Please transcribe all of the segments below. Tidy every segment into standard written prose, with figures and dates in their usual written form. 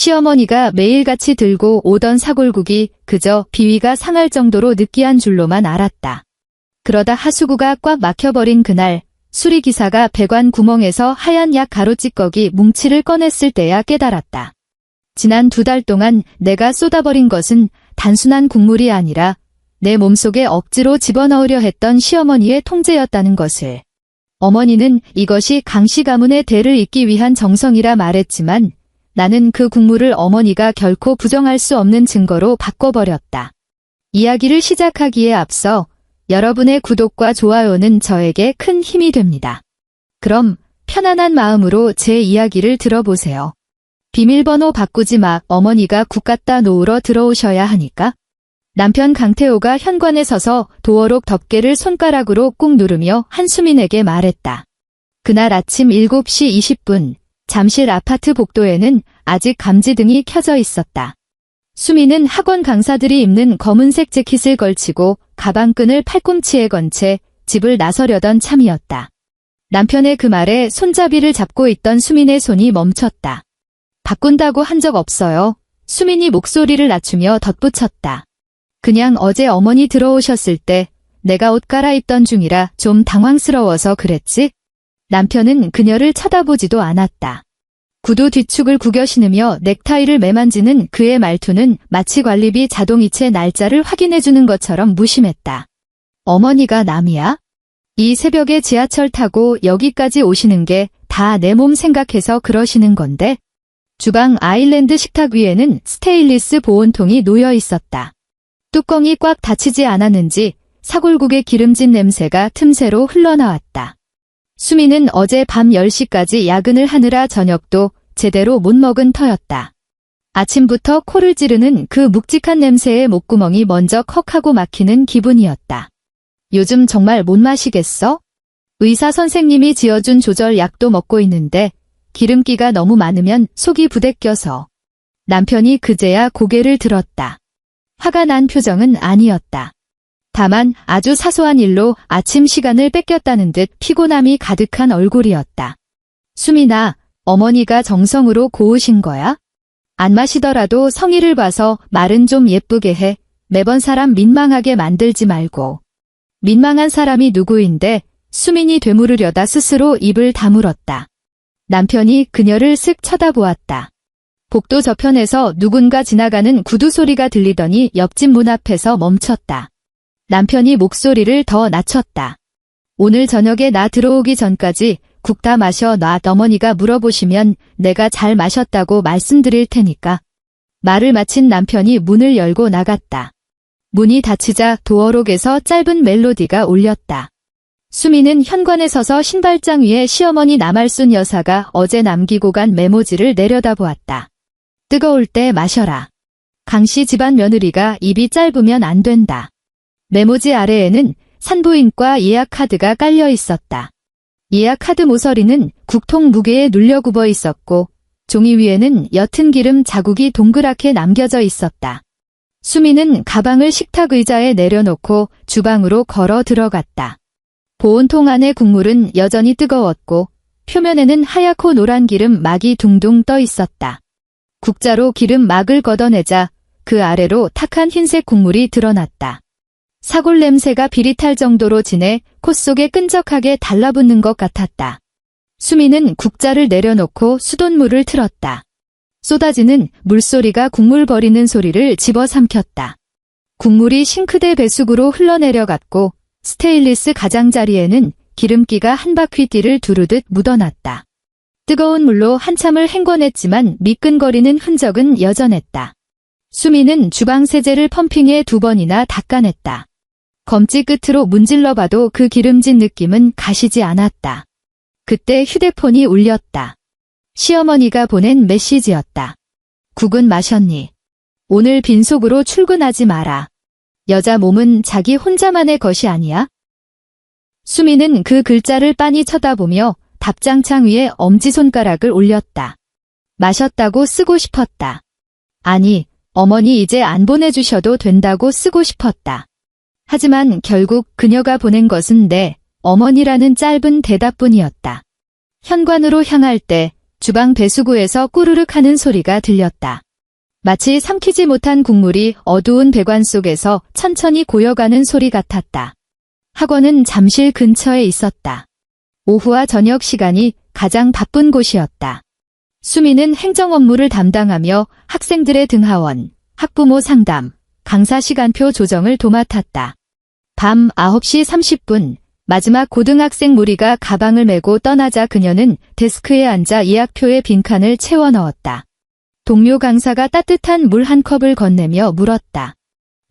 시어머니가 매일같이 들고 오던 사골국이 그저 비위가 상할 정도로 느끼한 줄로만 알았다. 그러다 하수구가 꽉 막혀버린 그날, 수리기사가 배관 구멍에서 하얀 약 가루찌꺼기 뭉치를 꺼냈을 때야 깨달았다. 지난 2달 동안 내가 쏟아버린 것은 단순한 국물이 아니라 내 몸속에 억지로 집어넣으려 했던 시어머니의 통제였다는 것을. 어머니는 이것이 강씨 가문의 대를 잇기 위한 정성이라 말했지만 나는 그 국물을 어머니가 결코 부정할 수 없는 증거로 바꿔버렸다. 이야기를 시작하기에 앞서 여러분의 구독과 좋아요는 저에게 큰 힘이 됩니다. 그럼 편안한 마음으로 제 이야기를 들어보세요. 비밀번호 바꾸지 마. 어머니가 국 갖다 놓으러 들어오셔야 하니까. 남편 강태호가 현관에 서서 도어록 덮개를 손가락으로 꾹 누르며 한수민에게 말했다. 그날 아침 7시 20분, 잠실 아파트 복도에는 아직 감지등이 켜져 있었다. 수민은 학원 강사들이 입는 검은색 재킷을 걸치고 가방끈을 팔꿈치에 건 채 집을 나서려던 참이었다. 남편의 그 말에 손잡이를 잡고 있던 수민의 손이 멈췄다. 바꾼다고 한 적 없어요. 수민이 목소리를 낮추며 덧붙였다. 그냥 어제 어머니 들어오셨을 때 내가 옷 갈아입던 중이라 좀 당황스러워서 그랬지? 남편은 그녀를 쳐다보지도 않았다. 구두 뒤축을 구겨 신으며 넥타이를 매만지는 그의 말투는 마치 관리비 자동이체 날짜를 확인해주는 것처럼 무심했다. 어머니가 남이야? 이 새벽에 지하철 타고 여기까지 오시는 게 다 내 몸 생각해서 그러시는 건데? 주방 아일랜드 식탁 위에는 스테인리스 보온통이 놓여 있었다. 뚜껑이 꽉 닫히지 않았는지 사골국의 기름진 냄새가 틈새로 흘러나왔다. 수미는 어제 밤 10시까지 야근을 하느라 저녁도 제대로 못 먹은 터였다. 아침부터 코를 찌르는 그 묵직한 냄새에 목구멍이 먼저 컥하고 막히는 기분이었다. 요즘 정말 못 마시겠어? 의사 선생님이 지어준 조절 약도 먹고 있는데 기름기가 너무 많으면 속이 부대껴서. 남편이 그제야 고개를 들었다. 화가 난 표정은 아니었다. 다만 아주 사소한 일로 아침 시간을 뺏겼다는 듯 피곤함이 가득한 얼굴이었다. 수민아, 어머니가 정성으로 고우신 거야? 안 마시더라도 성의를 봐서 말은 좀 예쁘게 해. 매번 사람 민망하게 만들지 말고. 민망한 사람이 누구인데? 수민이 되물으려다 스스로 입을 다물었다. 남편이 그녀를 쓱 쳐다보았다. 복도 저편에서 누군가 지나가는 구두 소리가 들리더니 옆집 문 앞에서 멈췄다. 남편이 목소리를 더 낮췄다. 오늘 저녁에 나 들어오기 전까지 국 다 마셔 놔. 어머니가 물어보시면 내가 잘 마셨다고 말씀드릴 테니까. 말을 마친 남편이 문을 열고 나갔다. 문이 닫히자 도어록에서 짧은 멜로디가 울렸다. 수미는 현관에 서서 신발장 위에 시어머니 나말순 여사가 어제 남기고 간 메모지를 내려다보았다. 뜨거울 때 마셔라. 강씨 집안 며느리가 입이 짧으면 안 된다. 메모지 아래에는 산부인과 예약 카드가 깔려 있었다. 예약 카드 모서리는 국통 무게에 눌려 굽어 있었고 종이 위에는 옅은 기름 자국이 동그랗게 남겨져 있었다. 수미는 가방을 식탁 의자에 내려놓고 주방으로 걸어 들어갔다. 보온통 안의 국물은 여전히 뜨거웠고 표면에는 하얗고 노란 기름 막이 둥둥 떠 있었다. 국자로 기름 막을 걷어내자 그 아래로 탁한 흰색 국물이 드러났다. 사골 냄새가 비릿할 정도로 진해 콧 속에 끈적하게 달라붙는 것 같았다. 수미는 국자를 내려놓고 수돗물을 틀었다. 쏟아지는 물소리가 국물 버리는 소리를 집어삼켰다. 국물이 싱크대 배수구로 흘러내려갔고 스테인리스 가장자리에는 기름기가 한 바퀴 띠를 두르듯 묻어났다. 뜨거운 물로 한참을 헹궈냈지만 미끈거리는 흔적은 여전했다. 수미는 주방 세제를 펌핑에 2번이나 닦아냈다. 검지 끝으로 문질러봐도 그 기름진 느낌은 가시지 않았다. 그때 휴대폰이 울렸다. 시어머니가 보낸 메시지였다. 국은 마셨니? 오늘 빈속으로 출근하지 마라. 여자 몸은 자기 혼자만의 것이 아니야? 수미는 그 글자를 빤히 쳐다보며 답장창 위에 엄지손가락을 올렸다. 마셨다고 쓰고 싶었다. 아니, 어머니 이제 안 보내주셔도 된다고 쓰고 싶었다. 하지만 결국 그녀가 보낸 것은 네, 어머니라는 짧은 대답뿐이었다. 현관으로 향할 때 주방 배수구에서 꾸르륵 하는 소리가 들렸다. 마치 삼키지 못한 국물이 어두운 배관 속에서 천천히 고여가는 소리 같았다. 학원은 잠실 근처에 있었다. 오후와 저녁 시간이 가장 바쁜 곳이었다. 수미는 행정 업무를 담당하며 학생들의 등하원, 학부모 상담, 강사 시간표 조정을 도맡았다. 밤 9시 30분, 마지막 고등학생 무리가 가방을 메고 떠나자 그녀는 데스크에 앉아 예약표에 빈칸을 채워 넣었다. 동료 강사가 따뜻한 물 한 컵을 건네며 물었다.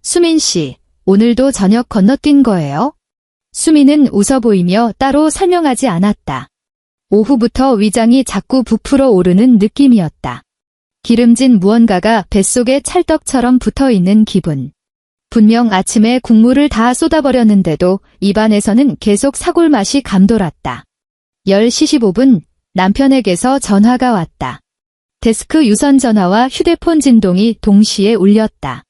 수민 씨, 오늘도 저녁 건너뛴 거예요? 수민은 웃어 보이며 따로 설명하지 않았다. 오후부터 위장이 자꾸 부풀어 오르는 느낌이었다. 기름진 무언가가 뱃속에 찰떡처럼 붙어있는 기분. 분명 아침에 국물을 다 쏟아버렸는데도 입안에서는 계속 사골 맛이 감돌았다. 10시 15분 남편에게서 전화가 왔다. 데스크 유선 전화와 휴대폰 진동이 동시에 울렸다.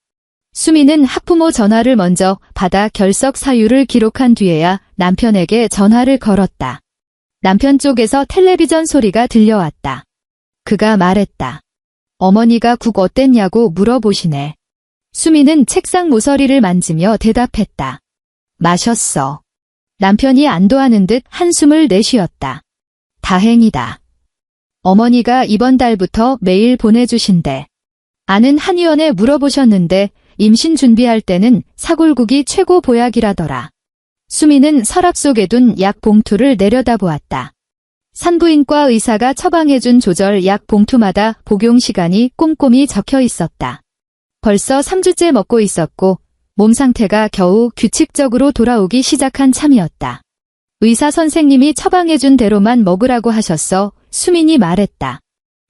수미는 학부모 전화를 먼저 받아 결석 사유를 기록한 뒤에야 남편에게 전화를 걸었다. 남편 쪽에서 텔레비전 소리가 들려왔다. 그가 말했다. 어머니가 국 어땠냐고 물어보시네. 수미는 책상 모서리를 만지며 대답했다. 마셨어. 남편이 안도하는 듯 한숨을 내쉬었다. 다행이다. 어머니가 이번 달부터 매일 보내주신대. 아는 한의원에 물어보셨는데 임신 준비할 때는 사골국이 최고 보약이라더라. 수미는 서랍 속에 둔 약 봉투를 내려다보았다. 산부인과 의사가 처방해준 조절 약 봉투마다 복용 시간이 꼼꼼히 적혀 있었다. 벌써 3주째 먹고 있었고 몸 상태가 겨우 규칙적으로 돌아오기 시작한 참이었다. 의사 선생님이 처방해준 대로만 먹으라고 하셨어. 수민이 말했다.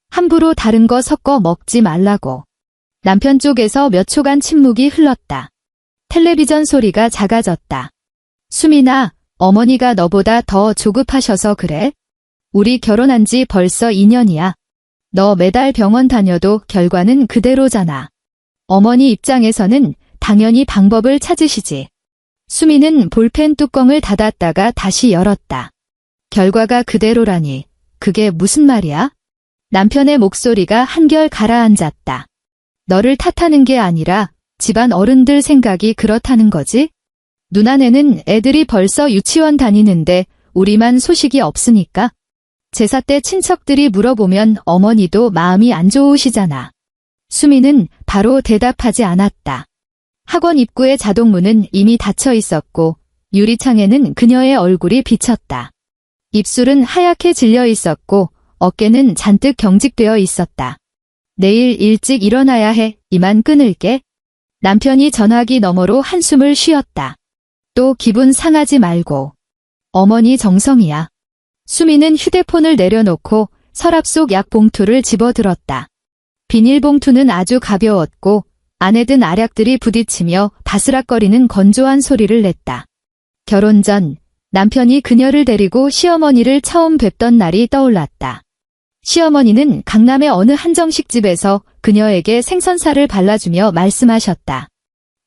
함부로 다른 거 섞어 먹지 말라고. 남편 쪽에서 몇 초간 침묵이 흘렀다. 텔레비전 소리가 작아졌다. 수민아, 어머니가 너보다 더 조급하셔서 그래? 우리 결혼한 지 벌써 2년이야. 너 매달 병원 다녀도 결과는 그대로잖아. 어머니 입장에서는 당연히 방법을 찾으시지. 수민은 볼펜 뚜껑을 닫았다가 다시 열었다. 결과가 그대로라니, 그게 무슨 말이야? 남편의 목소리가 한결 가라앉았다. 너를 탓하는 게 아니라 집안 어른들 생각이 그렇다는 거지? 누나네는 애들이 벌써 유치원 다니는데 우리만 소식이 없으니까? 제사 때 친척들이 물어보면 어머니도 마음이 안 좋으시잖아. 수미는 바로 대답하지 않았다. 학원 입구의 자동문은 이미 닫혀 있었고 유리창에는 그녀의 얼굴이 비쳤다. 입술은 하얗게 질려 있었고 어깨는 잔뜩 경직되어 있었다. 내일 일찍 일어나야 해. 이만 끊을게. 남편이 전화기 너머로 한숨을 쉬었다. 또 기분 상하지 말고. 어머니 정성이야. 수미는 휴대폰을 내려놓고 서랍 속 약 봉투를 집어들었다. 비닐봉투는 아주 가벼웠고 안에 든 알약들이 부딪히며 바스락거리는 건조한 소리를 냈다. 결혼 전 남편이 그녀를 데리고 시어머니를 처음 뵙던 날이 떠올랐다. 시어머니는 강남의 어느 한정식집에서 그녀에게 생선살을 발라주며 말씀하셨다.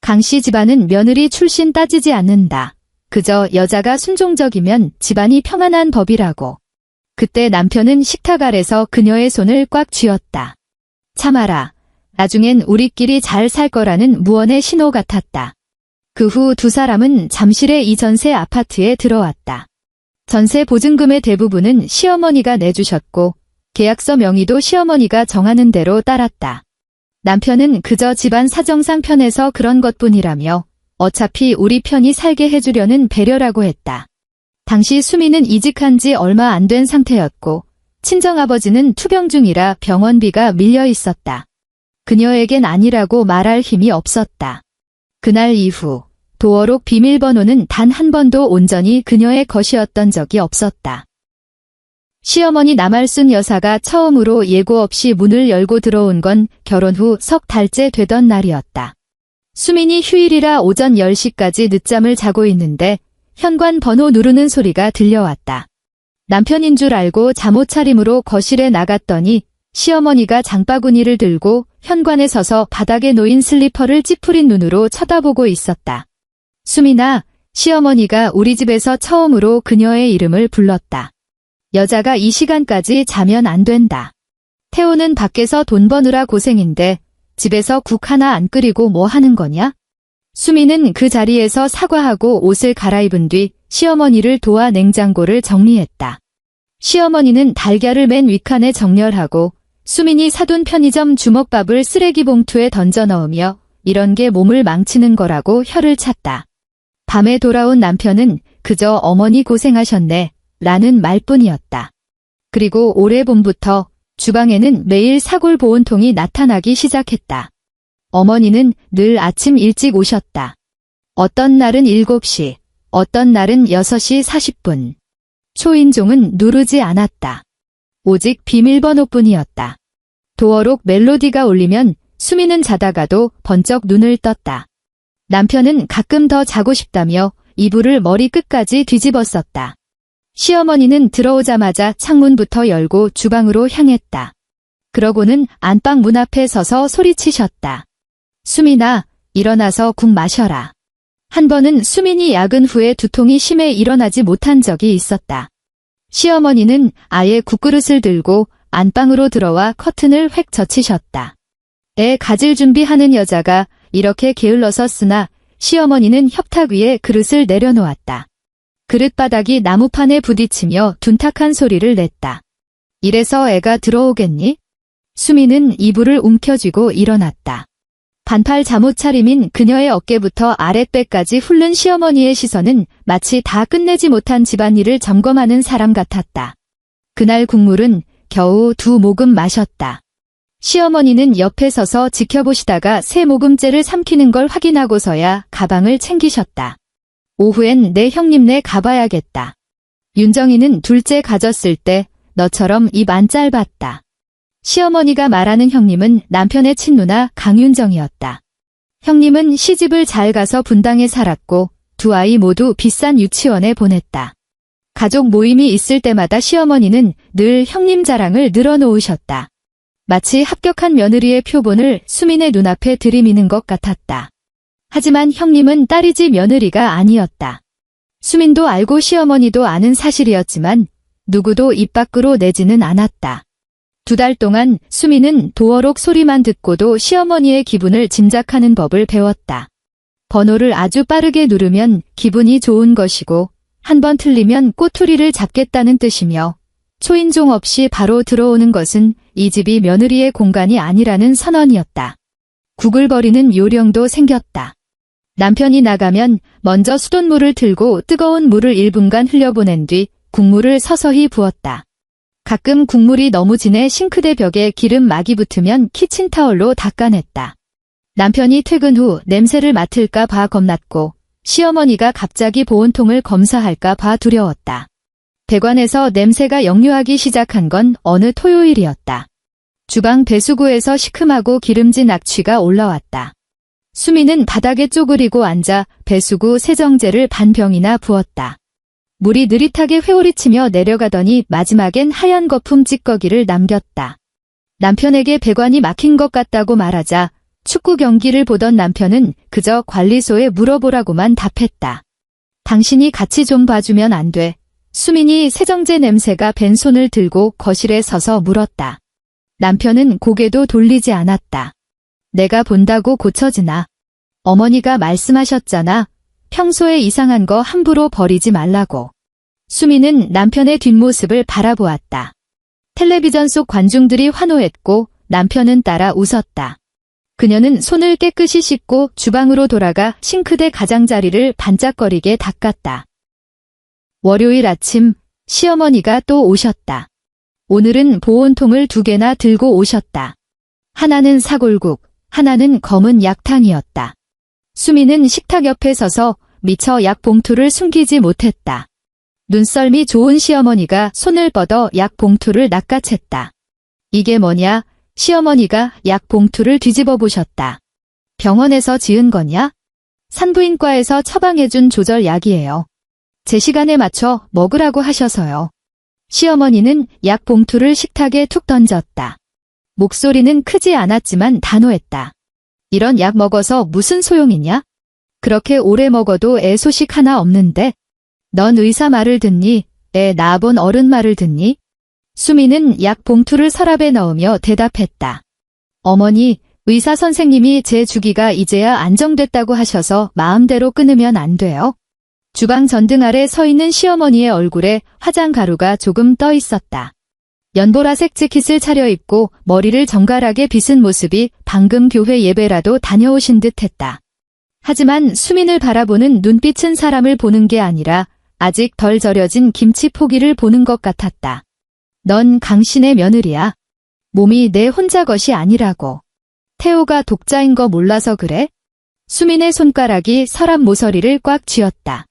강씨 집안은 며느리 출신 따지지 않는다. 그저 여자가 순종적이면 집안이 평안한 법이라고. 그때 남편은 식탁 아래서 그녀의 손을 꽉 쥐었다. 참아라. 나중엔 우리끼리 잘 살 거라는 무언의 신호 같았다. 그 후 두 사람은 잠실의 이 전세 아파트에 들어왔다. 전세 보증금의 대부분은 시어머니가 내주셨고 계약서 명의도 시어머니가 정하는 대로 따랐다. 남편은 그저 집안 사정상 편해서 그런 것뿐이라며 어차피 우리 편이 살게 해주려는 배려라고 했다. 당시 수미는 이직한 지 얼마 안 된 상태였고 친정아버지는 투병 중이라 병원비가 밀려 있었다. 그녀에겐 아니라고 말할 힘이 없었다. 그날 이후 도어록 비밀번호는 단 한 번도 온전히 그녀의 것이었던 적이 없었다. 시어머니 남할순 여사가 처음으로 예고 없이 문을 열고 들어온 건 결혼 후 석 달째 되던 날이었다. 수민이 휴일이라 오전 10시까지 늦잠을 자고 있는데 현관 번호 누르는 소리가 들려왔다. 남편인 줄 알고 잠옷차림으로 거실에 나갔더니 시어머니가 장바구니를 들고 현관에 서서 바닥에 놓인 슬리퍼를 찌푸린 눈으로 쳐다보고 있었다. 수민아, 시어머니가 우리 집에서 처음으로 그녀의 이름을 불렀다. 여자가 이 시간까지 자면 안 된다. 태호는 밖에서 돈 버느라 고생인데 집에서 국 하나 안 끓이고 뭐 하는 거냐? 수미는 그 자리에서 사과하고 옷을 갈아입은 뒤 시어머니를 도와 냉장고를 정리했다. 시어머니는 달걀을 맨 윗칸에 정렬하고 수민이 사둔 편의점 주먹밥을 쓰레기 봉투에 던져 넣으며 이런 게 몸을 망치는 거라고 혀를 찼다. 밤에 돌아온 남편은 그저 어머니 고생하셨네 라는 말뿐이었다. 그리고 올해 봄부터 주방에는 매일 사골 보온통이 나타나기 시작했다. 어머니는 늘 아침 일찍 오셨다. 어떤 날은 7시, 어떤 날은 6시 40분. 초인종은 누르지 않았다. 오직 비밀번호뿐이었다. 도어록 멜로디가 울리면 수미는 자다가도 번쩍 눈을 떴다. 남편은 가끔 더 자고 싶다며 이불을 머리 끝까지 뒤집었었다. 시어머니는 들어오자마자 창문부터 열고 주방으로 향했다. 그러고는 안방 문 앞에 서서 소리치셨다. 수민아, 일어나서 국 마셔라. 한 번은 수민이 야근 후에 두통이 심해 일어나지 못한 적이 있었다. 시어머니는 아예 국그릇을 들고 안방으로 들어와 커튼을 획 젖히셨다. 애 가질 준비하는 여자가 이렇게 게을러서 쓰나 시어머니는 협탁 위에 그릇을 내려놓았다. 그릇바닥이 나무판에 부딪히며 둔탁한 소리를 냈다. 이래서 애가 들어오겠니? 수미는 이불을 움켜쥐고 일어났다. 반팔 잠옷 차림인 그녀의 어깨부터 아랫배까지 훑는 시어머니의 시선은 마치 다 끝내지 못한 집안일을 점검하는 사람 같았다. 그날 국물은 겨우 2모금 마셨다. 시어머니는 옆에 서서 지켜보시다가 3모금째를 삼키는 걸 확인하고서야 가방을 챙기셨다. 오후엔 내 형님네 가봐야겠다. 윤정이는 둘째 가졌을 때 너처럼 입 안 짧았다. 시어머니가 말하는 형님은 남편의 친누나 강윤정이었다. 형님은 시집을 잘 가서 분당에 살았고 2 아이 모두 비싼 유치원에 보냈다. 가족 모임이 있을 때마다 시어머니는 늘 형님 자랑을 늘어놓으셨다. 마치 합격한 며느리의 표본을 수민의 눈앞에 들이미는 것 같았다. 하지만 형님은 딸이지 며느리가 아니었다. 수민도 알고 시어머니도 아는 사실이었지만 누구도 입 밖으로 내지는 않았다. 2달 동안 수민은 도어록 소리만 듣고도 시어머니의 기분을 짐작하는 법을 배웠다. 번호를 아주 빠르게 누르면 기분이 좋은 것이고 한 번 틀리면 꼬투리를 잡겠다는 뜻이며 초인종 없이 바로 들어오는 것은 이 집이 며느리의 공간이 아니라는 선언이었다. 구글거리는 요령도 생겼다. 남편이 나가면 먼저 수돗물을 틀고 뜨거운 물을 1분간 흘려보낸 뒤 국물을 서서히 부었다. 가끔 국물이 너무 진해 싱크대 벽에 기름 막이 붙으면 키친타월로 닦아냈다. 남편이 퇴근 후 냄새를 맡을까 봐 겁났고 시어머니가 갑자기 보온통을 검사할까 봐 두려웠다. 배관에서 냄새가 역류하기 시작한 건 어느 토요일이었다. 주방 배수구에서 시큼하고 기름진 악취가 올라왔다. 수미는 바닥에 쪼그리고 앉아 배수구 세정제를 반 병이나 부었다. 물이 느릿하게 회오리치며 내려가더니 마지막엔 하얀 거품 찌꺼기를 남겼다. 남편에게 배관이 막힌 것 같다고 말하자 축구 경기를 보던 남편은 그저 관리소에 물어보라고만 답했다. 당신이 같이 좀 봐주면 안 돼. 수민이 세정제 냄새가 밴 손을 들고 거실에 서서 물었다. 남편은 고개도 돌리지 않았다. 내가 본다고 고쳐지나? 어머니가 말씀하셨잖아. 평소에 이상한 거 함부로 버리지 말라고. 수미는 남편의 뒷모습을 바라보았다. 텔레비전 속 관중들이 환호했고 남편은 따라 웃었다. 그녀는 손을 깨끗이 씻고 주방으로 돌아가 싱크대 가장자리를 반짝거리게 닦았다. 월요일 아침 시어머니가 또 오셨다. 오늘은 보온통을 2개나 들고 오셨다. 하나는 사골국, 하나는 검은 약탕이었다. 수미는 식탁 옆에 서서 미처 약 봉투를 숨기지 못했다. 눈썰미 좋은 시어머니가 손을 뻗어 약 봉투를 낚아챘다. 이게 뭐냐? 시어머니가 약 봉투를 뒤집어 보셨다. 병원에서 지은 거냐? 산부인과에서 처방해준 조절약이에요. 제 시간에 맞춰 먹으라고 하셔서요. 시어머니는 약 봉투를 식탁에 툭 던졌다. 목소리는 크지 않았지만 단호했다. 이런 약 먹어서 무슨 소용이냐? 그렇게 오래 먹어도 애 소식 하나 없는데? 넌 의사 말을 듣니? 애 낳아본 어른 말을 듣니? 수미는 약 봉투를 서랍에 넣으며 대답했다. 어머니, 의사 선생님이 제 주기가 이제야 안정됐다고 하셔서 마음대로 끊으면 안 돼요. 주방 전등 아래 서 있는 시어머니의 얼굴에 화장 가루가 조금 떠 있었다. 연보라색 재킷을 차려입고 머리를 정갈하게 빗은 모습이 방금 교회 예배라도 다녀오신 듯 했다. 하지만 수민을 바라보는 눈빛은 사람을 보는 게 아니라 아직 덜 절여진 김치 포기를 보는 것 같았다. 넌 강신의 며느리야. 몸이 내 혼자 것이 아니라고. 태호가 독자인 거 몰라서 그래? 수민의 손가락이 서랍 모서리를 꽉 쥐었다.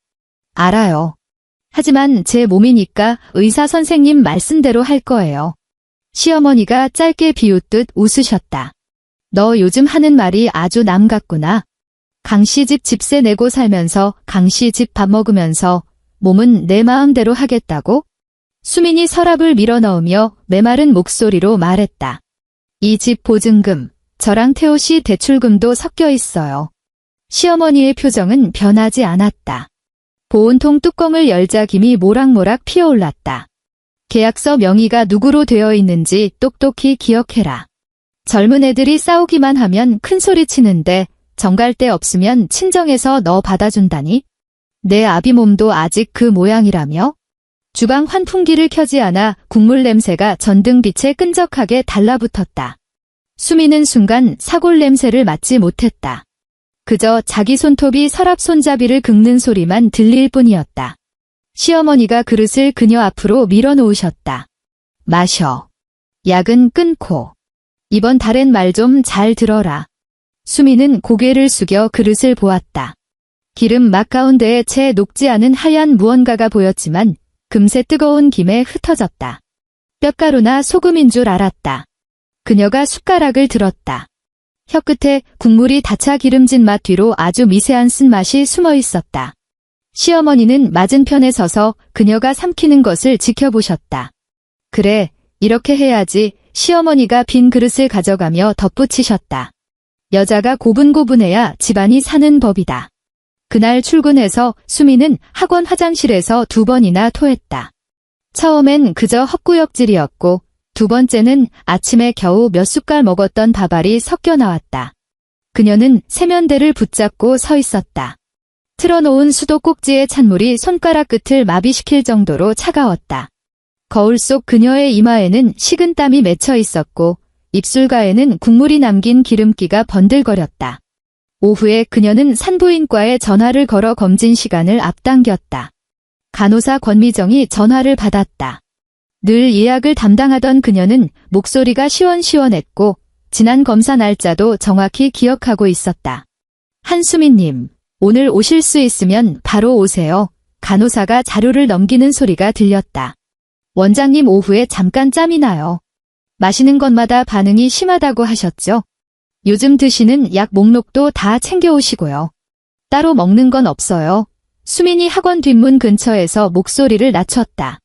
알아요. 하지만 제 몸이니까 의사 선생님 말씀대로 할 거예요. 시어머니가 짧게 비웃듯 웃으셨다. 너 요즘 하는 말이 아주 남 같구나. 강씨 집 집세 내고 살면서 강씨 집 밥 먹으면서 몸은 내 마음대로 하겠다고? 수민이 서랍을 밀어넣으며 메마른 목소리로 말했다. 이 집 보증금, 저랑 태호 씨 대출금도 섞여 있어요. 시어머니의 표정은 변하지 않았다. 보온통 뚜껑을 열자 김이 모락모락 피어올랐다. 계약서 명의가 누구로 되어 있는지 똑똑히 기억해라. 젊은 애들이 싸우기만 하면 큰 소리 치는데 정갈 데 없으면 친정에서 너 받아준다니? 내 아비 몸도 아직 그 모양이라며? 주방 환풍기를 켜지 않아 국물 냄새가 전등빛에 끈적하게 달라붙었다. 수미는 순간 사골 냄새를 맡지 못했다. 그저 자기 손톱이 서랍 손잡이를 긁는 소리만 들릴 뿐이었다. 시어머니가 그릇을 그녀 앞으로 밀어놓으셨다. 마셔. 약은 끊고. 이번 달엔 말 좀 잘 들어라. 수미는 고개를 숙여 그릇을 보았다. 기름 막 가운데에 채 녹지 않은 하얀 무언가가 보였지만 금세 뜨거운 김에 흩어졌다. 뼈가루나 소금인 줄 알았다. 그녀가 숟가락을 들었다. 혀끝에 국물이 다차 기름진 맛 뒤로 아주 미세한 쓴맛이 숨어 있었다. 시어머니는 맞은편에 서서 그녀가 삼키는 것을 지켜보셨다. 그래, 이렇게 해야지. 시어머니가 빈 그릇을 가져가며 덧붙이셨다. 여자가 고분고분해야 집안이 사는 법이다. 그날 출근해서 수미는 학원 화장실에서 2번이나 토했다. 처음엔 그저 헛구역질이었고 두 번째는 아침에 겨우 몇 숟갈 먹었던 밥알이 섞여 나왔다. 그녀는 세면대를 붙잡고 서 있었다. 틀어놓은 수도 꼭지의 찬물이 손가락 끝을 마비시킬 정도로 차가웠다. 거울 속 그녀의 이마에는 식은 땀이 맺혀 있었고 입술가에는 국물이 남긴 기름기가 번들거렸다. 오후에 그녀는 산부인과에 전화를 걸어 검진 시간을 앞당겼다. 간호사 권미정이 전화를 받았다. 늘 예약을 담당하던 그녀는 목소리가 시원시원했고 지난 검사 날짜도 정확히 기억하고 있었다. 한수민님, 오늘 오실 수 있으면 바로 오세요. 간호사가 자료를 넘기는 소리가 들렸다. 원장님 오후에 잠깐 짬이 나요. 마시는 것마다 반응이 심하다고 하셨죠? 요즘 드시는 약 목록도 다 챙겨오시고요. 따로 먹는 건 없어요. 수민이 학원 뒷문 근처에서 목소리를 낮췄다.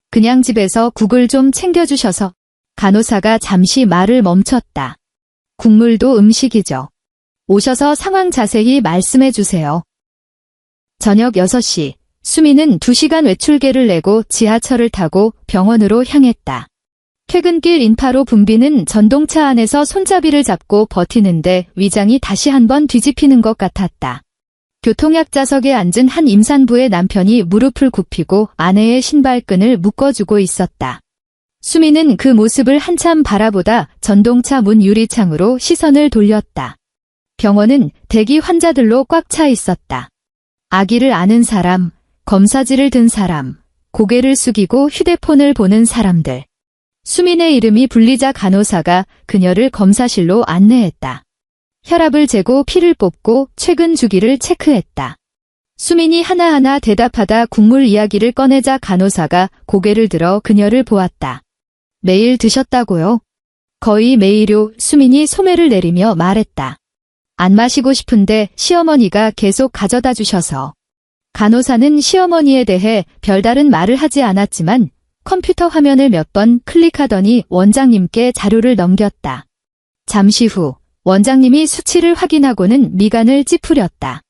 그냥 집에서 국을 좀 챙겨주셔서. 간호사가 잠시 말을 멈췄다. 국물도 음식이죠. 오셔서 상황 자세히 말씀해 주세요. 저녁 6시, 수민은 2시간 외출계를 내고 지하철을 타고 병원으로 향했다. 퇴근길 인파로 붐비는 전동차 안에서 손잡이를 잡고 버티는데 위장이 다시 한번 뒤집히는 것 같았다. 교통약 좌석에 앉은 한 임산부의 남편이 무릎을 굽히고 아내의 신발끈을 묶어주고 있었다. 수미는 그 모습을 한참 바라보다 전동차 문 유리창으로 시선을 돌렸다. 병원은 대기 환자들로 꽉 차 있었다. 아기를 아는 사람, 검사지를 든 사람, 고개를 숙이고 휴대폰을 보는 사람들. 수민의 이름이 불리자 간호사가 그녀를 검사실로 안내했다. 혈압을 재고 피를 뽑고 최근 주기를 체크했다. 수민이 하나하나 대답하다 국물 이야기를 꺼내자 간호사가 고개를 들어 그녀를 보았다. 매일 드셨다고요? 거의 매일요. 수민이 소매를 내리며 말했다. 안 마시고 싶은데 시어머니가 계속 가져다 주셔서. 간호사는 시어머니에 대해 별다른 말을 하지 않았지만 컴퓨터 화면을 몇 번 클릭하더니 원장님께 자료를 넘겼다. 잠시 후 원장님이 수치를 확인하고는 미간을 찌푸렸다.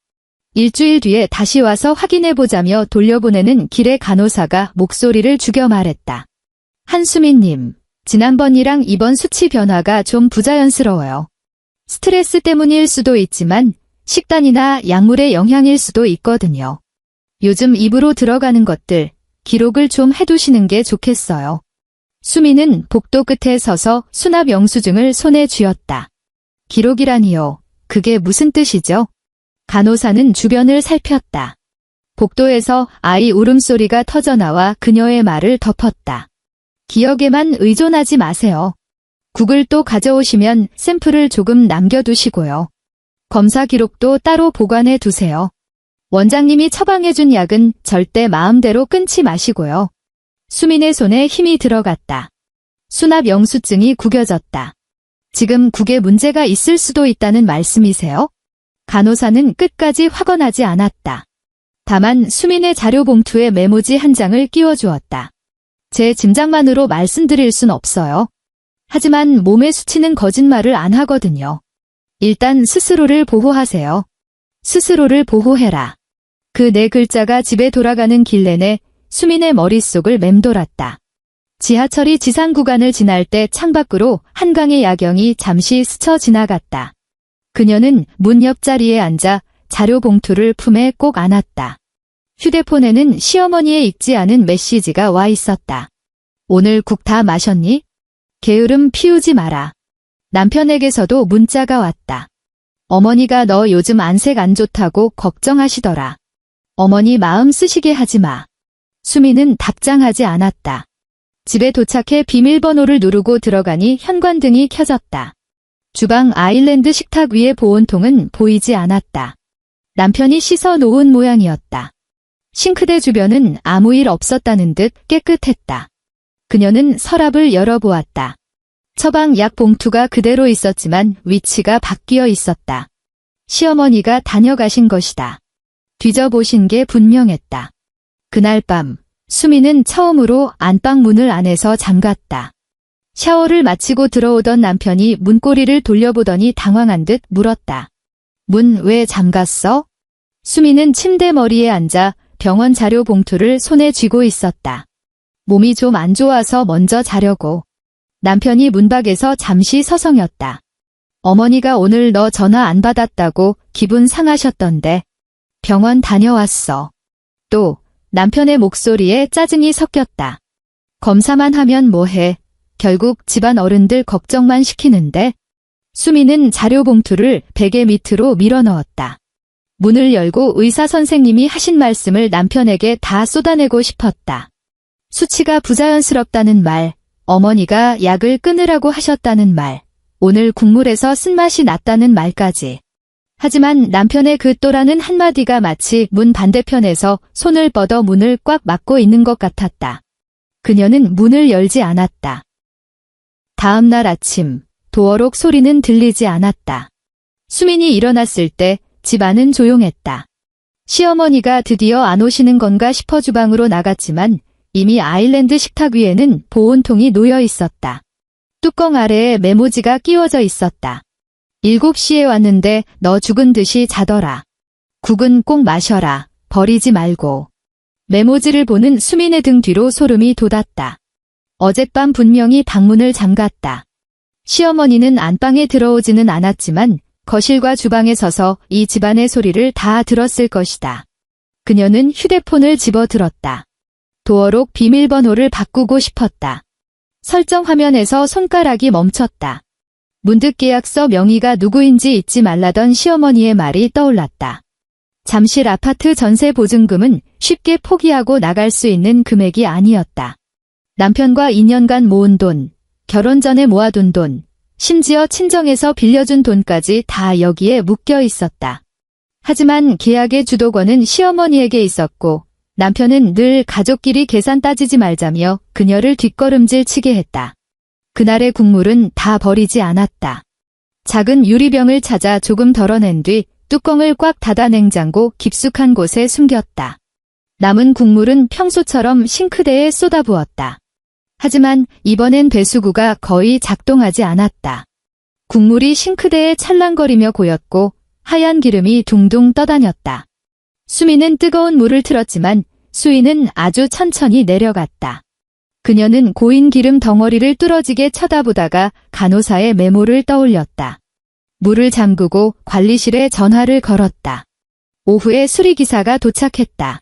일주일 뒤에 다시 와서 확인해보자며 돌려보내는 길에 간호사가 목소리를 죽여 말했다. 한수민님, 지난번이랑 이번 수치 변화가 좀 부자연스러워요. 스트레스 때문일 수도 있지만 식단이나 약물의 영향일 수도 있거든요. 요즘 입으로 들어가는 것들, 기록을 좀 해두시는 게 좋겠어요. 수미는 복도 끝에 서서 수납 영수증을 손에 쥐었다. 기록이라니요. 그게 무슨 뜻이죠? 간호사는 주변을 살폈다. 복도에서 아이 울음소리가 터져나와 그녀의 말을 덮었다. 기억에만 의존하지 마세요. 국을 또 가져오시면 샘플을 조금 남겨두시고요. 검사 기록도 따로 보관해 두세요. 원장님이 처방해준 약은 절대 마음대로 끊지 마시고요. 수민의 손에 힘이 들어갔다. 수납 영수증이 구겨졌다. 지금 국에 문제가 있을 수도 있다는 말씀이세요? 간호사는 끝까지 확언하지 않았다. 다만 수민의 자료 봉투에 메모지 한 장을 끼워주었다. 제 짐작만으로 말씀드릴 순 없어요. 하지만 몸의 수치는 거짓말을 안 하거든요. 일단 스스로를 보호하세요. 스스로를 보호해라. 그 네 글자가 집에 돌아가는 길 내내 수민의 머릿속을 맴돌았다. 지하철이 지상 구간을 지날 때 창밖으로 한강의 야경이 잠시 스쳐 지나갔다. 그녀는 문 옆자리에 앉아 자료 봉투를 품에 꼭 안았다. 휴대폰에는 시어머니의 읽지 않은 메시지가 와 있었다. 오늘 국 다 마셨니? 게으름 피우지 마라. 남편에게서도 문자가 왔다. 어머니가 너 요즘 안색 안 좋다고 걱정하시더라. 어머니 마음 쓰시게 하지 마. 수미는 답장하지 않았다. 집에 도착해 비밀번호를 누르고 들어가니 현관등이 켜졌다. 주방 아일랜드 식탁 위의 보온통은 보이지 않았다. 남편이 씻어 놓은 모양이었다. 싱크대 주변은 아무 일 없었다는 듯 깨끗했다. 그녀는 서랍을 열어보았다. 처방 약 봉투가 그대로 있었지만 위치가 바뀌어 있었다. 시어머니가 다녀가신 것이다. 뒤져보신 게 분명했다. 그날 밤, 수미는 처음으로 안방 문을 안에서 잠갔다. 샤워를 마치고 들어오던 남편이 문고리를 돌려보더니 당황한 듯 물었다. 문 왜 잠갔어? 수미는 침대 머리에 앉아 병원 자료 봉투를 손에 쥐고 있었다. 몸이 좀 안 좋아서 먼저 자려고. 남편이 문밖에서 잠시 서성였다. 어머니가 오늘 너 전화 안 받았다고 기분 상하셨던데. 병원 다녀왔어. 또 남편의 목소리에 짜증이 섞였다. 검사만 하면 뭐해. 결국 집안 어른들 걱정만 시키는데. 수미는 자료 봉투를 베개 밑으로 밀어넣었다. 문을 열고 의사 선생님이 하신 말씀을 남편에게 다 쏟아내고 싶었다. 수치가 부자연스럽다는 말, 어머니가 약을 끊으라고 하셨다는 말, 오늘 국물에서 쓴맛이 났다는 말까지. 하지만 남편의 그 또라는 한마디가 마치 문 반대편에서 손을 뻗어 문을 꽉 막고 있는 것 같았다. 그녀는 문을 열지 않았다. 다음 날 아침, 도어록 소리는 들리지 않았다. 수민이 일어났을 때 집안은 조용했다. 시어머니가 드디어 안 오시는 건가 싶어 주방으로 나갔지만 이미 아일랜드 식탁 위에는 보온통이 놓여 있었다. 뚜껑 아래에 메모지가 끼워져 있었다. 7시에 왔는데 너 죽은 듯이 자더라. 국은 꼭 마셔라. 버리지 말고. 메모지를 보는 수민의 등 뒤로 소름이 돋았다. 어젯밤 분명히 방문을 잠갔다. 시어머니는 안방에 들어오지는 않았지만 거실과 주방에 서서 이 집안의 소리를 다 들었을 것이다. 그녀는 휴대폰을 집어들었다. 도어록 비밀번호를 바꾸고 싶었다. 설정 화면에서 손가락이 멈췄다. 문득 계약서 명의가 누구인지 잊지 말라던 시어머니의 말이 떠올랐다. 잠실 아파트 전세 보증금은 쉽게 포기하고 나갈 수 있는 금액이 아니었다. 남편과 2년간 모은 돈, 결혼 전에 모아둔 돈, 심지어 친정에서 빌려준 돈까지 다 여기에 묶여 있었다. 하지만 계약의 주도권은 시어머니에게 있었고 남편은 늘 가족끼리 계산 따지지 말자며 그녀를 뒷걸음질 치게 했다. 그날의 국물은 다 버리지 않았다. 작은 유리병을 찾아 조금 덜어낸 뒤 뚜껑을 꽉 닫아 냉장고 깊숙한 곳에 숨겼다. 남은 국물은 평소처럼 싱크대에 쏟아부었다. 하지만 이번엔 배수구가 거의 작동하지 않았다. 국물이 싱크대에 찰랑거리며 고였고 하얀 기름이 둥둥 떠다녔다. 수미는 뜨거운 물을 틀었지만 수위는 아주 천천히 내려갔다. 그녀는 고인 기름 덩어리를 뚫어지게 쳐다보다가 간호사의 메모를 떠올렸다. 물을 잠그고 관리실에 전화를 걸었다. 오후에 수리기사가 도착했다.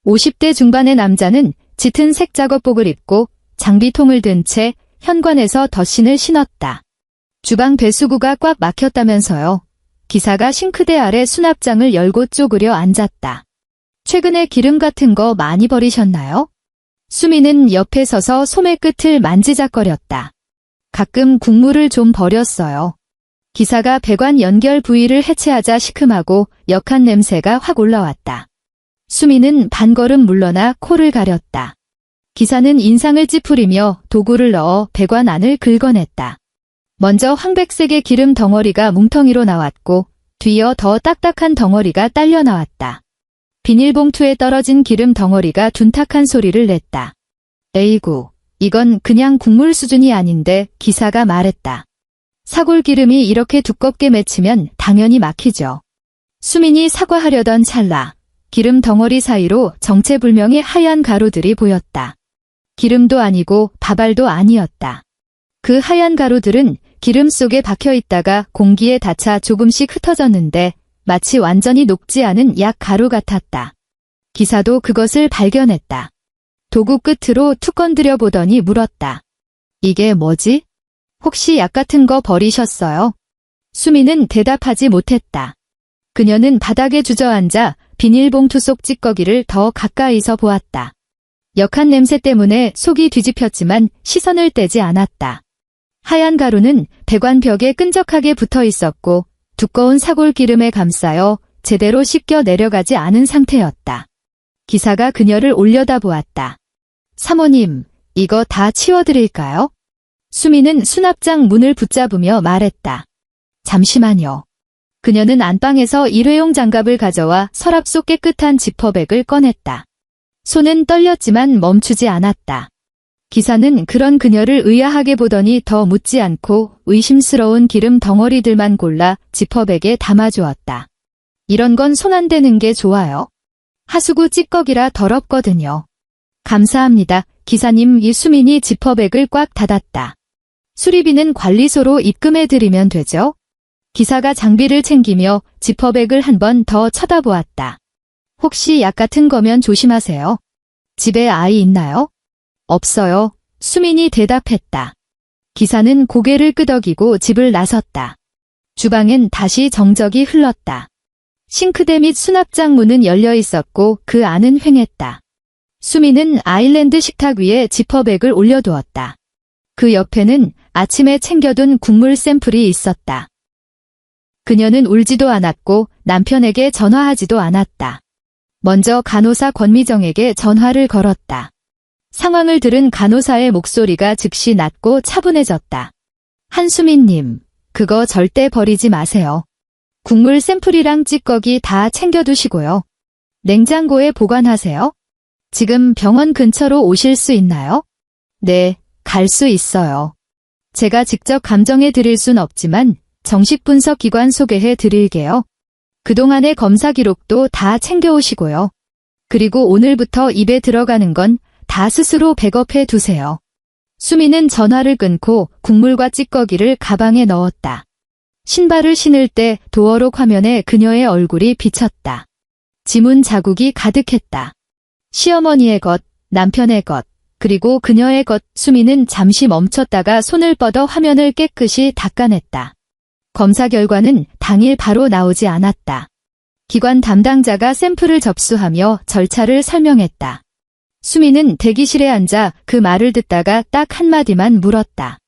50대 중반의 남자는 짙은 색 작업복을 입고 장비통을 든 채 현관에서 덧신을 신었다. 주방 배수구가 꽉 막혔다면서요. 기사가 싱크대 아래 수납장을 열고 쪼그려 앉았다. 최근에 기름 같은 거 많이 버리셨나요? 수미는 옆에 서서 소매 끝을 만지작거렸다. 가끔 국물을 좀 버렸어요. 기사가 배관 연결 부위를 해체하자 시큼하고 역한 냄새가 확 올라왔다. 수미는 반걸음 물러나 코를 가렸다. 기사는 인상을 찌푸리며 도구를 넣어 배관 안을 긁어냈다. 먼저 황백색의 기름 덩어리가 뭉텅이로 나왔고 뒤이어 더 딱딱한 덩어리가 딸려 나왔다. 비닐봉투에 떨어진 기름 덩어리가 둔탁한 소리를 냈다. 에이구, 이건 그냥 국물 수준이 아닌데, 기사가 말했다. 사골기름이 이렇게 두껍게 맺히면 당연히 막히죠. 수민이 사과하려던 찰나 기름 덩어리 사이로 정체불명의 하얀 가루들이 보였다. 기름도 아니고 밥알도 아니었다. 그 하얀 가루들은 기름 속에 박혀 있다가 공기에 닿아 조금씩 흩어졌는데 마치 완전히 녹지 않은 약 가루 같았다. 기사도 그것을 발견했다. 도구 끝으로 툭 건드려 보더니 물었다. 이게 뭐지? 혹시 약 같은 거 버리셨어요? 수미는 대답하지 못했다. 그녀는 바닥에 주저앉아 비닐봉투 속 찌꺼기를 더 가까이서 보았다. 역한 냄새 때문에 속이 뒤집혔지만 시선을 떼지 않았다. 하얀 가루는 배관 벽에 끈적하게 붙어 있었고 두꺼운 사골 기름에 감싸여 제대로 씻겨 내려가지 않은 상태였다. 기사가 그녀를 올려다보았다. 사모님, 이거 다 치워드릴까요? 수미는 수납장 문을 붙잡으며 말했다. 잠시만요. 그녀는 안방에서 일회용 장갑을 가져와 서랍 속 깨끗한 지퍼백을 꺼냈다. 손은 떨렸지만 멈추지 않았다. 기사는 그런 그녀를 의아하게 보더니 더 묻지 않고 의심스러운 기름 덩어리들만 골라 지퍼백에 담아주었다. 이런 건 손 안 대는 게 좋아요. 하수구 찌꺼기라 더럽거든요. 감사합니다. 기사님. 이수민이 지퍼백을 꽉 닫았다. 수리비는 관리소로 입금해드리면 되죠? 기사가 장비를 챙기며 지퍼백을 한 번 더 쳐다보았다. 혹시 약 같은 거면 조심하세요. 집에 아이 있나요? 없어요. 수민이 대답했다. 기사는 고개를 끄덕이고 집을 나섰다. 주방엔 다시 정적이 흘렀다. 싱크대 및 수납장 문은 열려 있었고 그 안은 휑했다. 수미는 아일랜드 식탁 위에 지퍼백을 올려두었다. 그 옆에는 아침에 챙겨둔 국물 샘플이 있었다. 그녀는 울지도 않았고 남편에게 전화하지도 않았다. 먼저 간호사 권미정에게 전화를 걸었다. 상황을 들은 간호사의 목소리가 즉시 낮고 차분해졌다. 한수민님, 그거 절대 버리지 마세요. 국물 샘플이랑 찌꺼기 다 챙겨두시고요. 냉장고에 보관하세요. 지금 병원 근처로 오실 수 있나요? 네, 갈 수 있어요. 제가 직접 감정해 드릴 순 없지만 정식 분석 기관 소개해 드릴게요. 그동안의 검사 기록도 다 챙겨오시고요. 그리고 오늘부터 입에 들어가는 건 다 스스로 백업해 두세요. 수미는 전화를 끊고 국물과 찌꺼기를 가방에 넣었다. 신발을 신을 때 도어록 화면에 그녀의 얼굴이 비쳤다. 지문 자국이 가득했다. 시어머니의 것, 남편의 것, 그리고 그녀의 것. 수미는 잠시 멈췄다가 손을 뻗어 화면을 깨끗이 닦아냈다. 검사 결과는 당일 바로 나오지 않았다. 기관 담당자가 샘플을 접수하며 절차를 설명했다. 수미는 대기실에 앉아 그 말을 듣다가 딱 한마디만 물었다.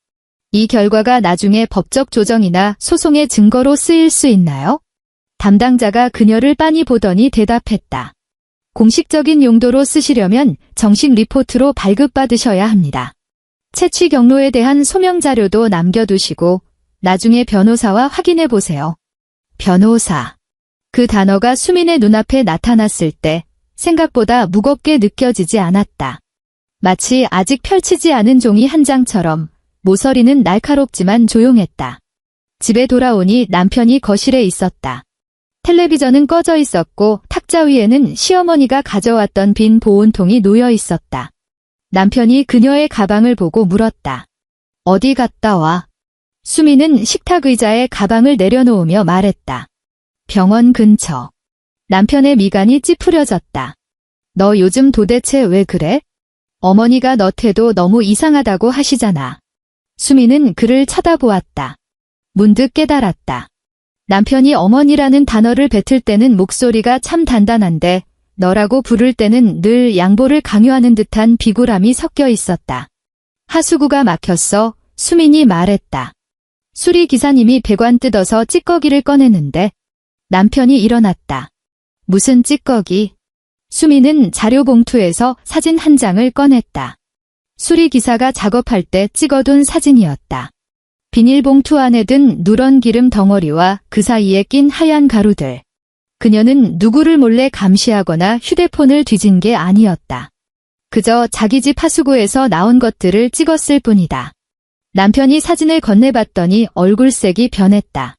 이 결과가 나중에 법적 조정이나 소송의 증거로 쓰일 수 있나요? 담당자가 그녀를 빤히 보더니 대답했다. 공식적인 용도로 쓰시려면 정식 리포트로 발급받으셔야 합니다. 채취 경로에 대한 소명 자료도 남겨두시고 나중에 변호사와 확인해 보세요. 변호사. 그 단어가 수민의 눈앞에 나타났을 때 생각보다 무겁게 느껴지지 않았다. 마치 아직 펼치지 않은 종이 한 장처럼 모서리는 날카롭지만 조용했다. 집에 돌아오니 남편이 거실에 있었다. 텔레비전은 꺼져 있었고 탁 탁자 위에는 시어머니가 가져왔던 빈 보온통이 놓여 있었다. 남편이 그녀의 가방을 보고 물었다. 어디 갔다 와? 수미는 식탁 의자에 가방을 내려놓으며 말했다. 병원 근처. 남편의 미간이 찌푸려졌다. 너 요즘 도대체 왜 그래? 어머니가 너 태도 너무 이상하다고 하시잖아. 수미는 그를 쳐다보았다. 문득 깨달았다. 남편이 어머니라는 단어를 뱉을 때는 목소리가 참 단단한데 너라고 부를 때는 늘 양보를 강요하는 듯한 비굴함이 섞여 있었다. 하수구가 막혔어. 수민이 말했다. 수리기사님이 배관 뜯어서 찌꺼기를 꺼내는데 남편이 일어났다. 무슨 찌꺼기? 수민은 자료 봉투에서 사진 한 장을 꺼냈다. 수리기사가 작업할 때 찍어둔 사진이었다. 비닐봉투 안에 든 누런 기름 덩어리와 그 사이에 낀 하얀 가루들. 그녀는 누구를 몰래 감시하거나 휴대폰을 뒤진 게 아니었다. 그저 자기 집 하수구에서 나온 것들을 찍었을 뿐이다. 남편이 사진을 건네봤더니 얼굴색이 변했다.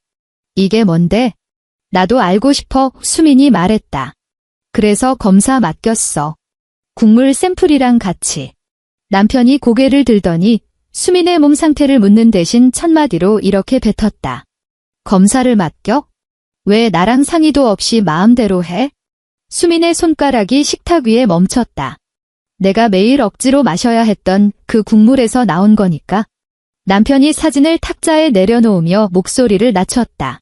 이게 뭔데? 나도 알고 싶어. 수민이 말했다. 그래서 검사 맡겼어. 국물 샘플이랑 같이. 남편이 고개를 들더니 수민의 몸 상태를 묻는 대신 첫마디로 이렇게 뱉었다. 검사를 맡겨? 왜 나랑 상의도 없이 마음대로 해? 수민의 손가락이 식탁 위에 멈췄다. 내가 매일 억지로 마셔야 했던 그 국물에서 나온 거니까. 남편이 사진을 탁자에 내려놓으며 목소리를 낮췄다.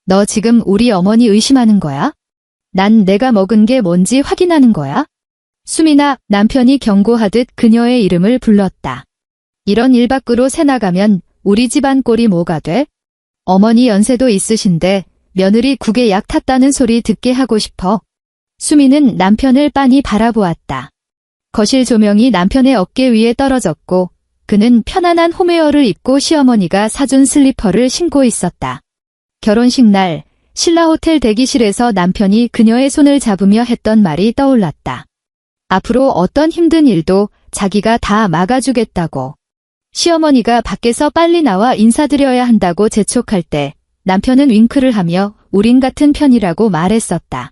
너 지금 우리 어머니 의심하는 거야? 난 내가 먹은 게 뭔지 확인하는 거야? 수민아, 남편이 경고하듯 그녀의 이름을 불렀다. 이런 일 밖으로 새나가면 우리 집안 꼴이 뭐가 돼? 어머니 연세도 있으신데 며느리 국에 약 탔다는 소리 듣게 하고 싶어. 수민은 남편을 빤히 바라보았다. 거실 조명이 남편의 어깨 위에 떨어졌고 그는 편안한 홈웨어를 입고 시어머니가 사준 슬리퍼를 신고 있었다. 결혼식 날 신라 호텔 대기실에서 남편이 그녀의 손을 잡으며 했던 말이 떠올랐다. 앞으로 어떤 힘든 일도 자기가 다 막아주겠다고. 시어머니가 밖에서 빨리 나와 인사드려야 한다고 재촉할 때 남편은 윙크를 하며 우린 같은 편이라고 말했었다.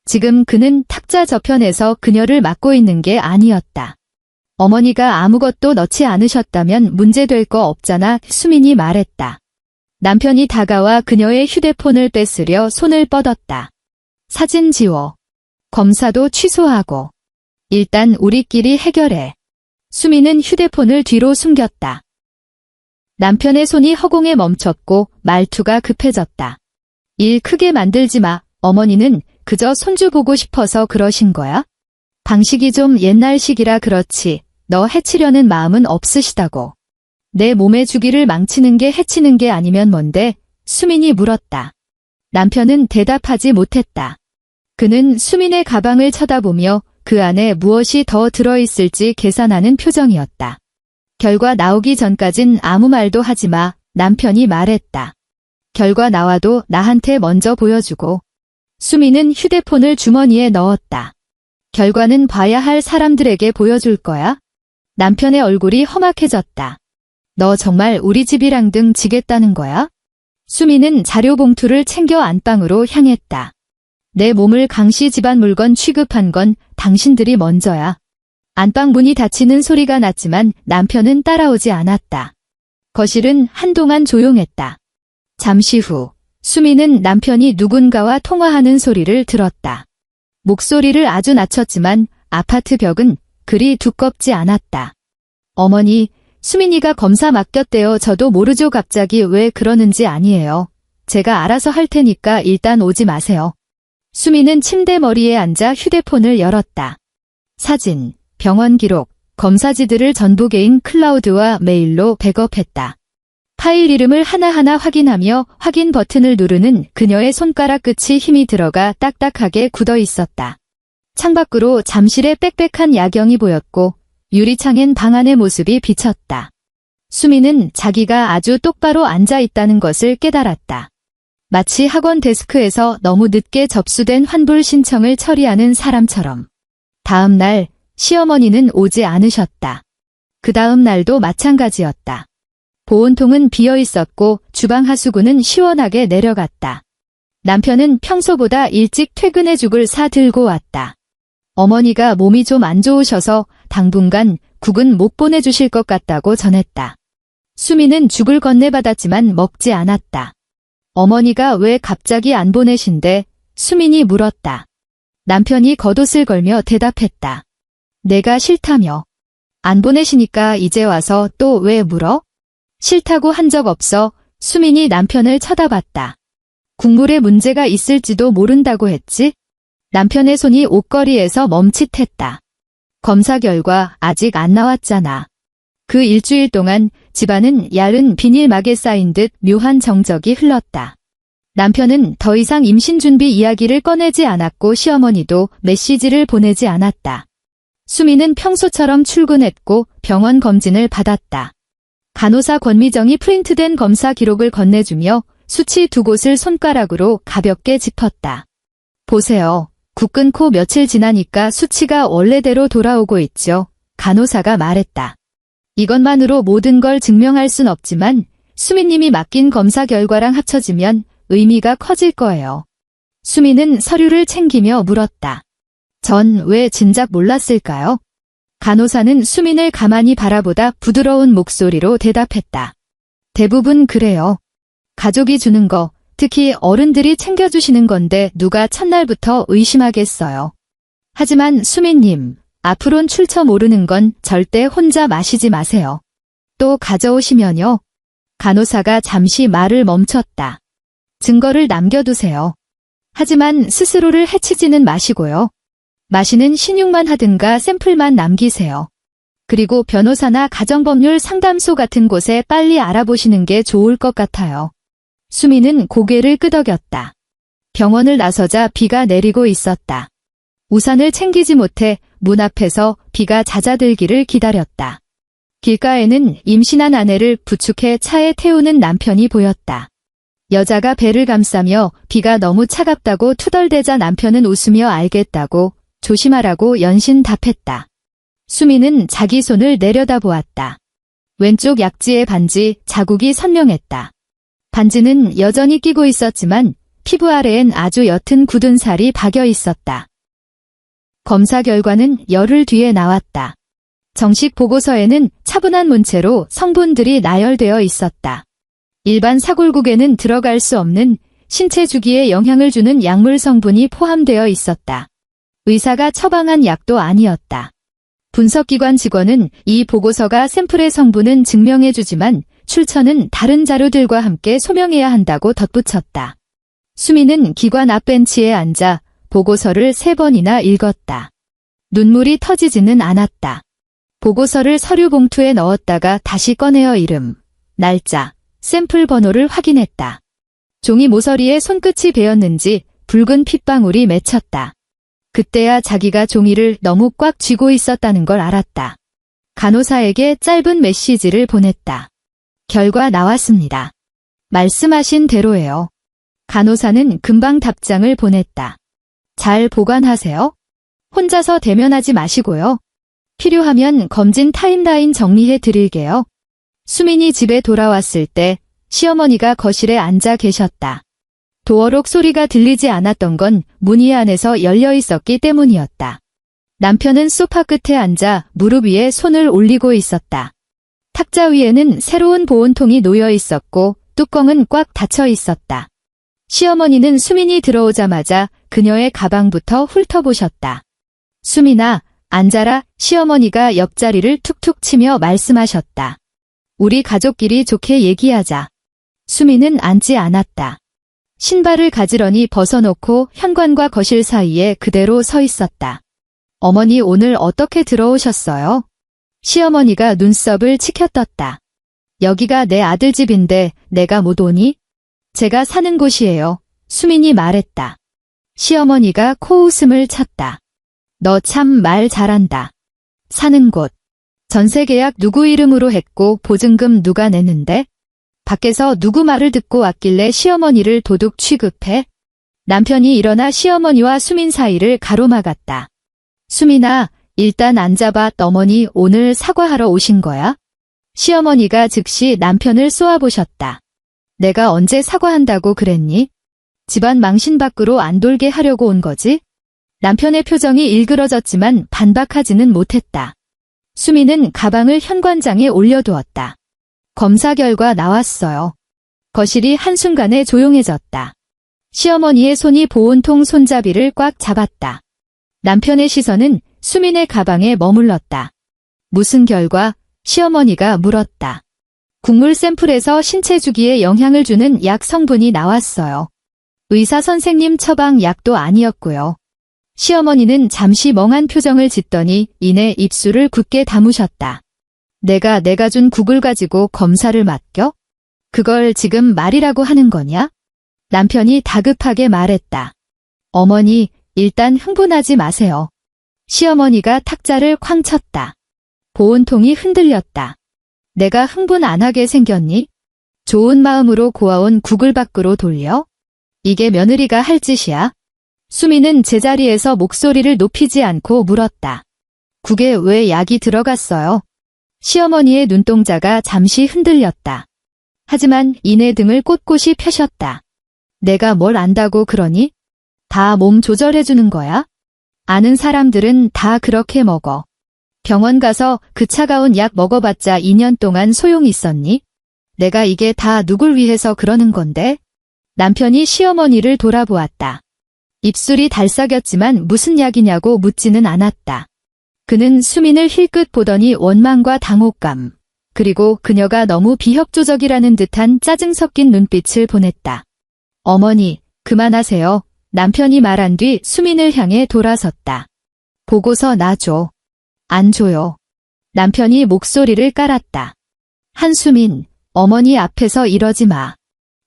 지금 그는 탁자 저편에서 그녀를 맡고 있는 게 아니었다. 어머니가 아무것도 넣지 않으셨다면 문제될 거 없잖아. 수민이 말했다. 남편이 다가와 그녀의 휴대폰을 뺏으려 손을 뻗었다. 사진 지워. 검사도 취소하고. 일단 우리끼리 해결해. 수민은 휴대폰을 뒤로 숨겼다. 남편의 손이 허공에 멈췄고 말투가 급해졌다. 일 크게 만들지 마. 어머니는 그저 손주 보고 싶어서 그러신 거야? 방식이 좀 옛날식이라 그렇지. 너 해치려는 마음은 없으시다고. 내 몸의 주기를 망치는 게 해치는 게 아니면 뭔데? 수민이 물었다. 남편은 대답하지 못했다. 그는 수민의 가방을 쳐다보며 그 안에 무엇이 더 들어있을지 계산하는 표정이었다. 결과 나오기 전까진 아무 말도 하지 마. 남편이 말했다. 결과 나와도 나한테 먼저 보여주고. 수민은 휴대폰을 주머니에 넣었다. 결과는 봐야 할 사람들에게 보여줄 거야? 남편의 얼굴이 험악해졌다. 너 정말 우리 집이랑 등 지겠다는 거야? 수민은 자료 봉투를 챙겨 안방으로 향했다. 내 몸을 강씨 집안 물건 취급한 건 당신들이 먼저야. 안방 문이 닫히는 소리가 났지만 남편은 따라오지 않았다. 거실은 한동안 조용했다. 잠시 후 수민은 남편이 누군가와 통화하는 소리를 들었다. 목소리를 아주 낮췄지만 아파트 벽은 그리 두껍지 않았다. 어머니, 수민이가 검사 맡겼대요. 저도 모르죠. 갑자기 왜 그러는지 아니에요. 제가 알아서 할 테니까 일단 오지 마세요. 수민은 침대 머리에 앉아 휴대폰을 열었다. 사진, 병원 기록, 검사지들을 전부 개인 클라우드와 메일로 백업했다. 파일 이름을 하나하나 확인하며 확인 버튼을 누르는 그녀의 손가락 끝이 힘이 들어가 딱딱하게 굳어 있었다. 창밖으로 잠실의 빽빽한 야경이 보였고 유리창엔 방 안의 모습이 비쳤다. 수민은 자기가 아주 똑바로 앉아 있다는 것을 깨달았다. 마치 학원 데스크에서 너무 늦게 접수된 환불 신청을 처리하는 사람처럼. 다음 날 시어머니는 오지 않으셨다. 그 다음 날도 마찬가지였다. 보온통은 비어 있었고 주방 하수구는 시원하게 내려갔다. 남편은 평소보다 일찍 퇴근해 죽을 사 들고 왔다. 어머니가 몸이 좀 안 좋으셔서 당분간 국은 못 보내주실 것 같다고 전했다. 수미는 죽을 건네받았지만 먹지 않았다. 어머니가 왜 갑자기 안 보내신대? 수민이 물었다. 남편이 겉옷을 걸며 대답했다. 내가 싫다며. 안 보내시니까 이제 와서 또 왜 물어? 싫다고 한 적 없어. 수민이 남편을 쳐다봤다. 국물에 문제가 있을지도 모른다고 했지? 남편의 손이 옷걸이에서 멈칫했다. 검사 결과 아직 안 나왔잖아. 그 일주일 동안 집안은 얇은 비닐막에 쌓인 듯 묘한 정적이 흘렀다. 남편은 더 이상 임신 준비 이야기를 꺼내지 않았고 시어머니도 메시지를 보내지 않았다. 수미는 평소처럼 출근했고 병원 검진을 받았다. 간호사 권미정이 프린트된 검사 기록을 건네주며 수치 두 곳을 손가락으로 가볍게 짚었다. 보세요. 국 끊고 며칠 지나니까 수치가 원래대로 돌아오고 있죠. 간호사가 말했다. 이것만으로 모든 걸 증명할 순 없지만 수미님이 맡긴 검사 결과랑 합쳐지면 의미가 커질 거예요. 수미는 서류를 챙기며 물었다. 전 왜 진작 몰랐을까요? 간호사는 수민을 가만히 바라보다 부드러운 목소리로 대답했다. 대부분 그래요. 가족이 주는 거, 특히 어른들이 챙겨주시는 건데 누가 첫날부터 의심하겠어요. 하지만 수민님, 앞으론 출처 모르는 건 절대 혼자 마시지 마세요. 또 가져오시면요. 간호사가 잠시 말을 멈췄다. 증거를 남겨두세요. 하지만 스스로를 해치지는 마시고요. 마시는 신용만 하든가 샘플만 남기세요. 그리고 변호사나 가정법률 상담소 같은 곳에 빨리 알아보시는 게 좋을 것 같아요. 수미는 고개를 끄덕였다. 병원을 나서자 비가 내리고 있었다. 우산을 챙기지 못해 문 앞에서 비가 잦아들기를 기다렸다. 길가에는 임신한 아내를 부축해 차에 태우는 남편이 보였다. 여자가 배를 감싸며 비가 너무 차갑다고 투덜대자 남편은 웃으며 알겠다고 조심하라고 연신 답했다. 수미는 자기 손을 내려다보았다. 왼쪽 약지의 반지 자국이 선명했다. 반지는 여전히 끼고 있었지만 피부 아래엔 아주 옅은 굳은 살이 박여 있었다. 검사 결과는 열흘 뒤에 나왔다. 정식 보고서에는 차분한 문체로 성분들이 나열되어 있었다. 일반 사골국에는 들어갈 수 없는 신체 주기에 영향을 주는 약물 성분이 포함되어 있었다. 의사가 처방한 약도 아니었다. 분석기관 직원은 이 보고서가 샘플의 성분은 증명해주지만 출처는 다른 자료들과 함께 소명해야 한다고 덧붙였다. 수미는 기관 앞 벤치에 앉아 보고서를 3번이나 읽었다. 눈물이 터지지는 않았다. 보고서를 서류 봉투에 넣었다가 다시 꺼내어 이름, 날짜, 샘플 번호를 확인했다. 종이 모서리에 손끝이 베었는지 붉은 핏방울이 맺혔다. 그때야 자기가 종이를 너무 꽉 쥐고 있었다는 걸 알았다. 간호사에게 짧은 메시지를 보냈다. 결과 나왔습니다. 말씀하신 대로예요. 간호사는 금방 답장을 보냈다. 잘 보관하세요. 혼자서 대면하지 마시고요. 필요하면 검진 타임라인 정리해 드릴게요. 수민이 집에 돌아왔을 때 시어머니가 거실에 앉아 계셨다. 도어록 소리가 들리지 않았던 건 문이 안에서 열려 있었기 때문이었다. 남편은 소파 끝에 앉아 무릎 위에 손을 올리고 있었다. 탁자 위에는 새로운 보온통이 놓여 있었고 뚜껑은 꽉 닫혀 있었다. 시어머니는 수민이 들어오자마자 그녀의 가방부터 훑어보셨다. 수민아, 앉아라. 시어머니가 옆자리를 툭툭 치며 말씀하셨다. 우리 가족끼리 좋게 얘기하자. 수민은 앉지 않았다. 신발을 가지런히 벗어놓고 현관과 거실 사이에 그대로 서 있었다. 어머니 오늘 어떻게 들어오셨어요? 시어머니가 눈썹을 치켜떴다. 여기가 내 아들 집인데 내가 못 오니? 제가 사는 곳이에요. 수민이 말했다. 시어머니가 코웃음을 쳤다. 너 참 말 잘한다. 사는 곳. 전세 계약 누구 이름으로 했고 보증금 누가 내는데? 밖에서 누구 말을 듣고 왔길래 시어머니를 도둑 취급해? 남편이 일어나 시어머니와 수민 사이를 가로막았다. 수민아, 일단 앉아봐. 어머니 오늘 사과하러 오신 거야? 시어머니가 즉시 남편을 쏘아보셨다. 내가 언제 사과한다고 그랬니? 집안 망신 밖으로 안 돌게 하려고 온 거지? 남편의 표정이 일그러졌지만 반박하지는 못했다. 수미는 가방을 현관장에 올려두었다. 검사 결과 나왔어요. 거실이 한순간에 조용해졌다. 시어머니의 손이 보온통 손잡이를 꽉 잡았다. 남편의 시선은 수민의 가방에 머물렀다. 무슨 결과? 시어머니가 물었다. 국물 샘플에서 신체 주기에 영향을 주는 약 성분이 나왔어요. 의사 선생님 처방 약도 아니었고요. 시어머니는 잠시 멍한 표정을 짓더니 이내 입술을 굳게 다무셨다. 내가 준 국을 가지고 검사를 맡겨? 그걸 지금 말이라고 하는 거냐? 남편이 다급하게 말했다. 어머니, 일단 흥분하지 마세요. 시어머니가 탁자를 쾅 쳤다. 보온통이 흔들렸다. 내가 흥분 안 하게 생겼니? 좋은 마음으로 고아온 국을 밖으로 돌려? 이게 며느리가 할 짓이야? 수미는 제자리에서 목소리를 높이지 않고 물었다. 국에 왜 약이 들어갔어요? 시어머니의 눈동자가 잠시 흔들렸다. 하지만 이내 등을 꼿꼿이 펴셨다. 내가 뭘 안다고 그러니? 다 몸 조절해주는 거야? 아는 사람들은 다 그렇게 먹어. 병원 가서 그 차가운 약 먹어봤자 2년 동안 소용 있었니? 내가 이게 다 누굴 위해서 그러는 건데? 남편이 시어머니를 돌아보았다. 입술이 달싹였지만 무슨 약이냐고 묻지는 않았다. 그는 수민을 힐끗 보더니 원망과 당혹감, 그리고 그녀가 너무 비협조적이라는 듯한 짜증 섞인 눈빛을 보냈다. 어머니, 그만하세요. 남편이 말한 뒤 수민을 향해 돌아섰다. 보고서 놔줘. 안 줘요. 남편이 목소리를 깔았다. 한수민, 어머니 앞에서 이러지 마.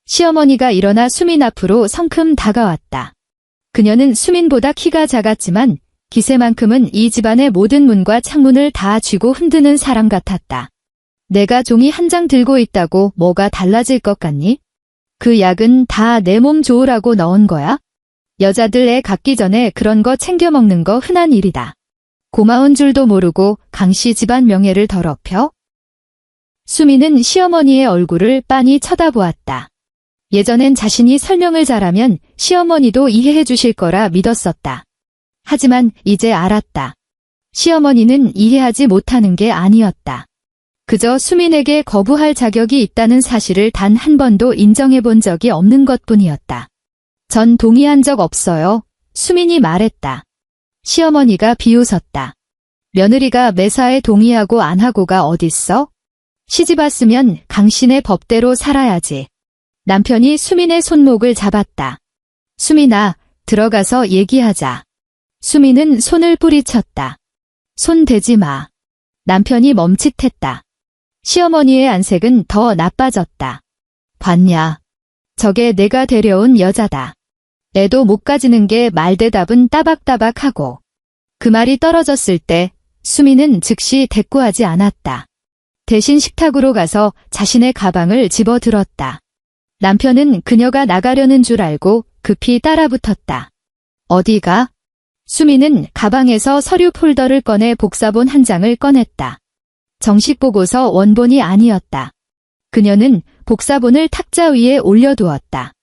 시어머니가 일어나 수민 앞으로 성큼 다가왔다. 그녀는 수민보다 키가 작았지만 기세만큼은 이 집안의 모든 문과 창문을 다 쥐고 흔드는 사람 같았다. 내가 종이 한 장 들고 있다고 뭐가 달라질 것 같니? 그 약은 다 내 몸 좋으라고 넣은 거야? 여자들 애 갖기 전에 그런 거 챙겨 먹는 거 흔한 일이다. 고마운 줄도 모르고 강씨 집안 명예를 더럽혀? 수미는 시어머니의 얼굴을 빤히 쳐다보았다. 예전엔 자신이 설명을 잘하면 시어머니도 이해해 주실 거라 믿었었다. 하지만 이제 알았다. 시어머니는 이해하지 못하는 게 아니었다. 그저 수민에게 거부할 자격이 있다는 사실을 단 한 번도 인정해 본 적이 없는 것뿐이었다. 전 동의한 적 없어요. 수민이 말했다. 시어머니가 비웃었다. 며느리가 매사에 동의하고 안 하고가 어딨어? 시집 왔으면 강신의 법대로 살아야지. 남편이 수민의 손목을 잡았다. 수민아, 들어가서 얘기하자. 수민은 손을 뿌리쳤다. 손 대지 마. 남편이 멈칫했다. 시어머니의 안색은 더 나빠졌다. 봤냐? 저게 내가 데려온 여자다. 애도 못 가지는 게 말대답은 따박따박하고. 그 말이 떨어졌을 때 수민은 즉시 대꾸하지 않았다. 대신 식탁으로 가서 자신의 가방을 집어들었다. 남편은 그녀가 나가려는 줄 알고 급히 따라붙었다. 어디가? 수민은 가방에서 서류 폴더를 꺼내 복사본 한 장을 꺼냈다. 정식 보고서 원본이 아니었다. 그녀는 복사본을 탁자 위에 올려두었다.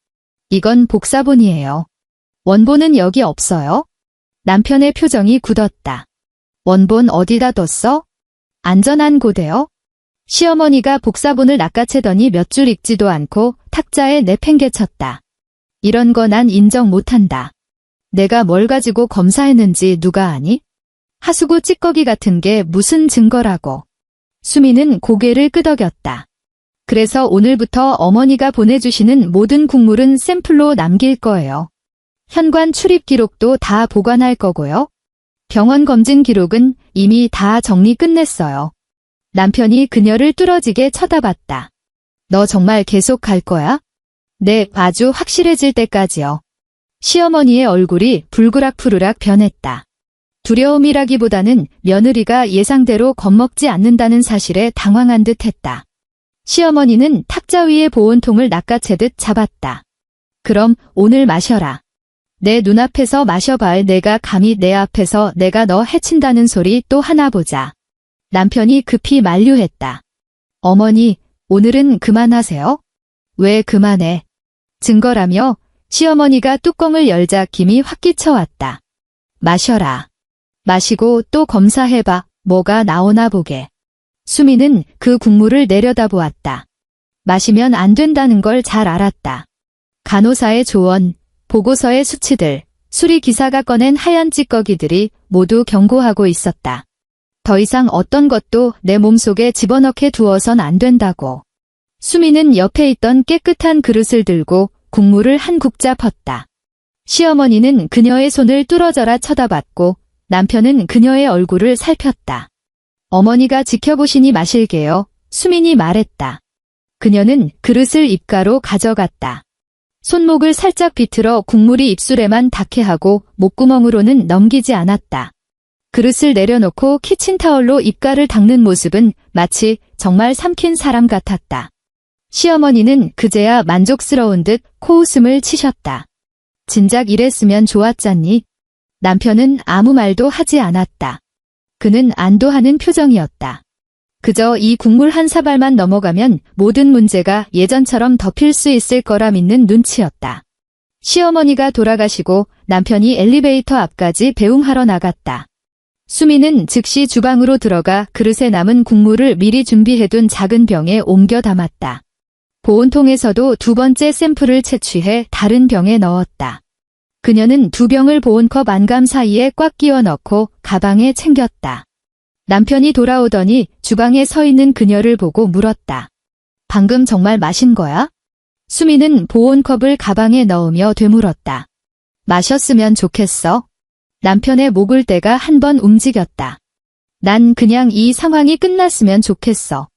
이건 복사본이에요. 원본은 여기 없어요? 남편의 표정이 굳었다. 원본 어디다 뒀어? 안전한 곳에요? 시어머니가 복사본을 낚아채더니 몇 줄 읽지도 않고 탁자에 내팽개쳤다. 이런 거 난 인정 못한다. 내가 뭘 가지고 검사했는지 누가 아니? 하수구 찌꺼기 같은 게 무슨 증거라고. 수미는 고개를 끄덕였다. 그래서 오늘부터 어머니가 보내주시는 모든 국물은 샘플로 남길 거예요. 현관 출입 기록도 다 보관할 거고요. 병원 검진 기록은 이미 다 정리 끝냈어요. 남편이 그녀를 뚫어지게 쳐다봤다. 너 정말 계속 갈 거야? 네, 아주 확실해질 때까지요. 시어머니의 얼굴이 불그락푸르락 변했다. 두려움이라기보다는 며느리가 예상대로 겁먹지 않는다는 사실에 당황한 듯 했다. 시어머니는 탁자 위에 보온통을 낚아채듯 잡았다. 그럼 오늘 마셔라. 내 눈앞에서 마셔봐. 내가 감히 내 앞에서 내가 너 해친다는 소리 또 하나 보자. 남편이 급히 만류했다. 어머니, 오늘은 그만하세요. 왜 그만해? 증거라며? 시어머니가 뚜껑을 열자 김이 확 끼쳐왔다. 마셔라. 마시고 또 검사해봐. 뭐가 나오나 보게. 수미는 그 국물을 내려다보았다. 마시면 안 된다는 걸 잘 알았다. 간호사의 조언, 보고서의 수치들, 수리기사가 꺼낸 하얀 찌꺼기들이 모두 경고하고 있었다. 더 이상 어떤 것도 내 몸속에 집어넣게 두어선 안 된다고. 수미는 옆에 있던 깨끗한 그릇을 들고 국물을 한 국자 펐다. 시어머니는 그녀의 손을 뚫어져라 쳐다봤고 남편은 그녀의 얼굴을 살폈다. 어머니가 지켜보시니 마실게요. 수민이 말했다. 그녀는 그릇을 입가로 가져갔다. 손목을 살짝 비틀어 국물이 입술에만 닿게 하고 목구멍으로는 넘기지 않았다. 그릇을 내려놓고 키친타올로 입가를 닦는 모습은 마치 정말 삼킨 사람 같았다. 시어머니는 그제야 만족스러운 듯 코웃음을 치셨다. 진작 이랬으면 좋았잖니. 남편은 아무 말도 하지 않았다. 그는 안도하는 표정이었다. 그저 이 국물 한 사발만 넘어가면 모든 문제가 예전처럼 덮일 수 있을 거라 믿는 눈치였다. 시어머니가 돌아가시고 남편이 엘리베이터 앞까지 배웅하러 나갔다. 수미는 즉시 주방으로 들어가 그릇에 남은 국물을 미리 준비해둔 작은 병에 옮겨 담았다. 보온통에서도 두 번째 샘플을 채취해 다른 병에 넣었다. 그녀는 두 병을 보온컵 안감 사이에 꽉 끼워 넣고 가방에 챙겼다. 남편이 돌아오더니 주방에 서 있는 그녀를 보고 물었다. 방금 정말 마신 거야? 수미는 보온컵을 가방에 넣으며 되물었다. 마셨으면 좋겠어. 남편의 목을 떼가 한 번 움직였다. 난 그냥 이 상황이 끝났으면 좋겠어.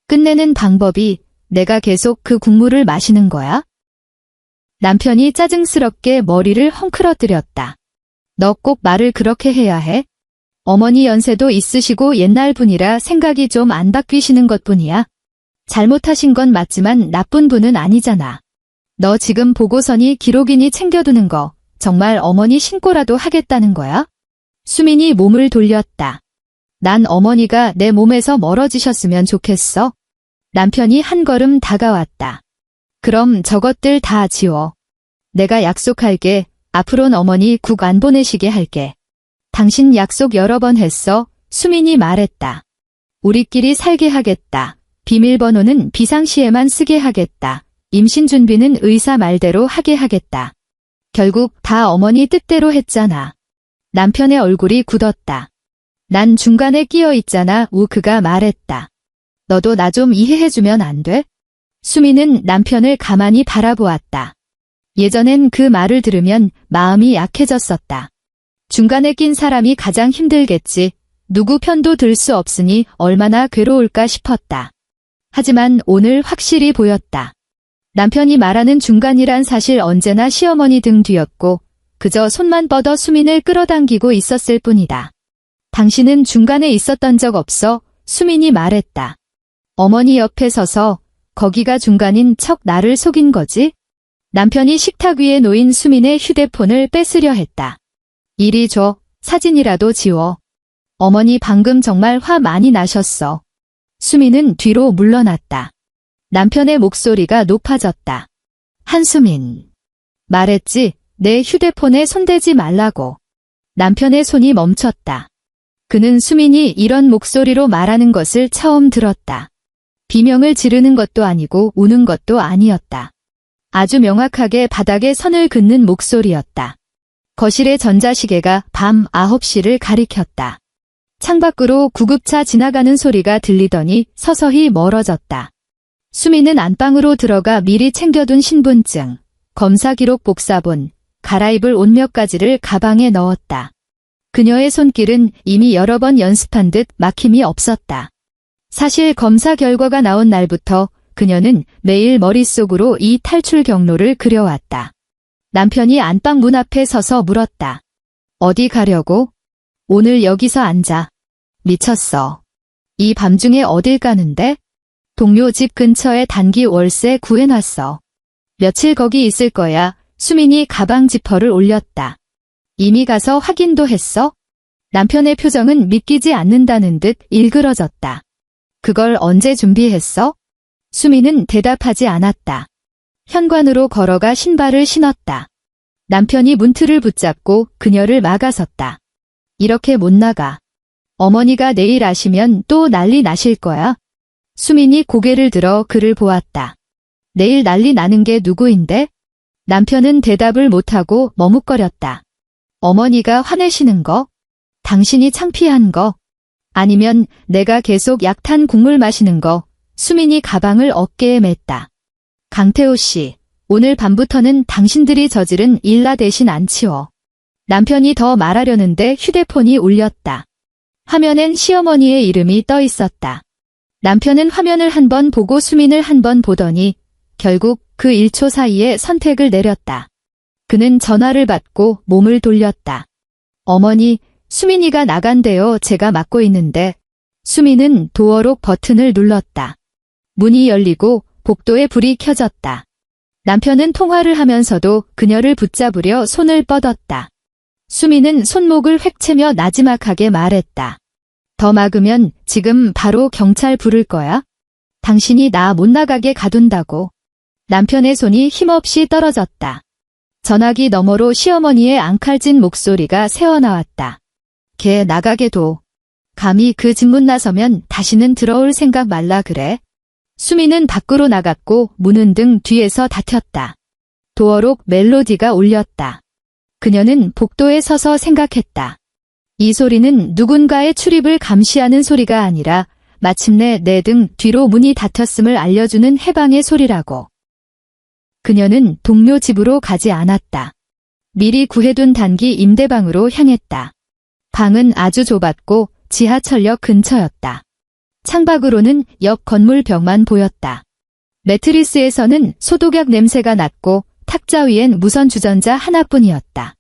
끝내는 방법이 내가 계속 그 국물을 마시는 거야? 남편이 짜증스럽게 머리를 헝클어뜨렸다. 너 꼭 말을 그렇게 해야 해? 어머니 연세도 있으시고 옛날 분이라 생각이 좀 안 바뀌시는 것뿐이야. 잘못하신 건 맞지만 나쁜 분은 아니잖아. 너 지금 보고서니 기록이니 챙겨두는 거 정말 어머니 신고라도 하겠다는 거야? 수민이 몸을 돌렸다. 난 어머니가 내 몸에서 멀어지셨으면 좋겠어. 남편이 한 걸음 다가왔다. 그럼 저것들 다 지워. 내가 약속할게. 앞으론 어머니 국 안 보내시게 할게. 당신 약속 여러 번 했어. 수민이 말했다. 우리끼리 살게 하겠다. 비밀번호는 비상시에만 쓰게 하겠다. 임신 준비는 의사 말대로 하게 하겠다. 결국 다 어머니 뜻대로 했잖아. 남편의 얼굴이 굳었다. 난 중간에 끼어 있잖아. 그가 말했다. 너도 나 좀 이해해주면 안 돼? 수미는 남편을 가만히 바라보았다. 예전엔 그 말을 들으면 마음이 약해졌었다. 중간에 낀 사람이 가장 힘들겠지. 누구 편도 들 수 없으니 얼마나 괴로울까 싶었다. 하지만 오늘 확실히 보였다. 남편이 말하는 중간이란 사실 언제나 시어머니 등 뒤였고 그저 손만 뻗어 수민을 끌어당기고 있었을 뿐이다. 당신은 중간에 있었던 적 없어? 수민이 말했다. 어머니 옆에 서서 거기가 중간인 척 나를 속인 거지? 남편이 식탁 위에 놓인 수민의 휴대폰을 뺏으려 했다. 이리 줘. 사진이라도 지워. 어머니 방금 정말 화 많이 나셨어. 수민은 뒤로 물러났다. 남편의 목소리가 높아졌다. 한수민. 말했지. 내 휴대폰에 손대지 말라고. 남편의 손이 멈췄다. 그는 수민이 이런 목소리로 말하는 것을 처음 들었다. 비명을 지르는 것도 아니고 우는 것도 아니었다. 아주 명확하게 바닥에 선을 긋는 목소리였다. 거실의 전자시계가 밤 9시를 가리켰다. 창밖으로 구급차 지나가는 소리가 들리더니 서서히 멀어졌다. 수미는 안방으로 들어가 미리 챙겨둔 신분증, 검사 기록 복사본, 갈아입을 옷 몇 가지를 가방에 넣었다. 그녀의 손길은 이미 여러 번 연습한 듯 막힘이 없었다. 사실 검사 결과가 나온 날부터 그녀는 매일 머릿속으로 이 탈출 경로를 그려왔다. 남편이 안방 문 앞에 서서 물었다. 어디 가려고? 오늘 여기서 앉아. 미쳤어. 이 밤중에 어딜 가는데? 동료 집 근처에 단기 월세 구해놨어. 며칠 거기 있을 거야. 수민이 가방 지퍼를 올렸다. 이미 가서 확인도 했어? 남편의 표정은 믿기지 않는다는 듯 일그러졌다. 그걸 언제 준비했어? 수민은 대답하지 않았다. 현관으로 걸어가 신발을 신었다. 남편이 문틀을 붙잡고 그녀를 막아섰다. 이렇게 못 나가. 어머니가 내일 아시면 또 난리 나실 거야. 수민이 고개를 들어 그를 보았다. 내일 난리 나는 게 누구인데? 남편은 대답을 못하고 머뭇거렸다. 어머니가 화내시는 거? 당신이 창피한 거? 아니면 내가 계속 약탄 국물 마시는 거? 수민이 가방을 어깨에 맸다. 강태호 씨, 오늘 밤부터는 당신들이 저지른 일나 대신 안 치워. 남편이 더 말하려는데 휴대폰이 울렸다. 화면엔 시어머니의 이름이 떠 있었다. 남편은 화면을 한 번 보고 수민을 한 번 보더니 결국 그 1초 사이에 선택을 내렸다. 그는 전화를 받고 몸을 돌렸다. 어머니, 수민이가 나간대요. 제가 맡고 있는데. 수민은 도어록 버튼을 눌렀다. 문이 열리고 복도에 불이 켜졌다. 남편은 통화를 하면서도 그녀를 붙잡으려 손을 뻗었다. 수민은 손목을 획채며 나지막하게 말했다. 더 막으면 지금 바로 경찰 부를 거야? 당신이 나 못 나가게 가둔다고. 남편의 손이 힘없이 떨어졌다. 전화기 너머로 시어머니의 앙칼진 목소리가 새어나왔다. 걔 나가게 둬. 감히 그 집 문 나서면 다시는 들어올 생각 말라 그래. 수민은 밖으로 나갔고 문은 등 뒤에서 닫혔다. 도어록 멜로디가 울렸다. 그녀는 복도에 서서 생각했다. 이 소리는 누군가의 출입을 감시하는 소리가 아니라 마침내 내 등 뒤로 문이 닫혔음을 알려주는 해방의 소리라고. 그녀는 동료 집으로 가지 않았다. 미리 구해둔 단기 임대방으로 향했다. 방은 아주 좁았고 지하철역 근처였다. 창밖으로는 옆 건물 벽만 보였다. 매트리스에서는 소독약 냄새가 났고 탁자 위엔 무선 주전자 하나뿐이었다.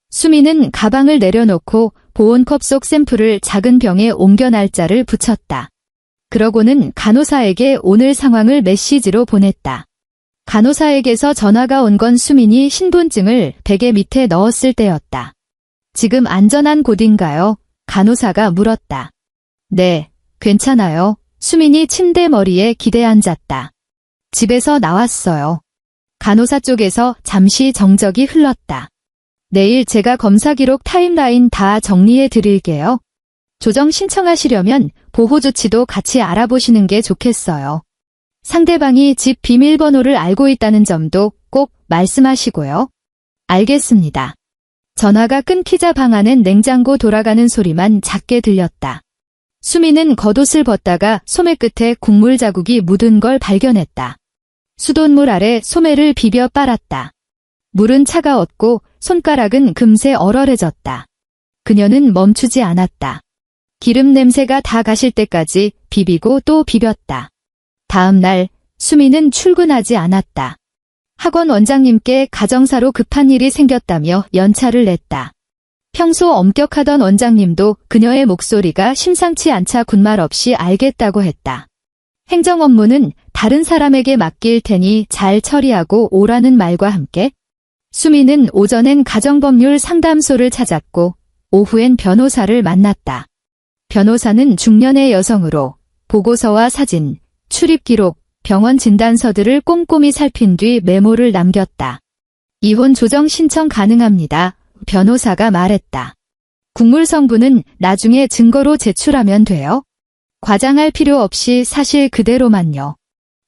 수민은 가방을 내려놓고 보온컵 속 샘플을 작은 병에 옮겨 날짜를 붙였다. 그러고는 간호사에게 오늘 상황을 메시지로 보냈다. 간호사에게서 전화가 온 건 수민이 신분증을 베개 밑에 넣었을 때였다. 지금 안전한 곳인가요? 간호사가 물었다. 네, 괜찮아요. 수민이 침대 머리에 기대 앉았다. 집에서 나왔어요. 간호사 쪽에서 잠시 정적이 흘렀다. 내일 제가 검사 기록 타임라인 다 정리해 드릴게요. 조정 신청하시려면 보호 조치도 같이 알아보시는 게 좋겠어요. 상대방이 집 비밀번호를 알고 있다는 점도 꼭 말씀하시고요. 알겠습니다. 전화가 끊기자 방 안엔 냉장고 돌아가는 소리만 작게 들렸다. 수민은 겉옷을 벗다가 소매 끝에 국물 자국이 묻은 걸 발견했다. 수돗물 아래 소매를 비벼 빨았다. 물은 차가웠고 손가락은 금세 얼얼해졌다. 그녀는 멈추지 않았다. 기름 냄새가 다 가실 때까지 비비고 또 비볐다. 다음 날 수민은 출근하지 않았다. 학원 원장님께 가정사로 급한 일이 생겼다며 연차를 냈다. 평소 엄격하던 원장님도 그녀의 목소리가 심상치 않자 군말 없이 알겠다고 했다. 행정 업무는 다른 사람에게 맡길 테니 잘 처리하고 오라는 말과 함께 수민은 오전엔 가정법률 상담소를 찾았고 오후엔 변호사를 만났다. 변호사는 중년의 여성으로 보고서와 사진, 출입기록, 병원 진단서들을 꼼꼼히 살핀 뒤 메모를 남겼다. 이혼 조정 신청 가능합니다. 변호사가 말했다. 국물 성분은 나중에 증거로 제출하면 돼요. 과장할 필요 없이 사실 그대로만요.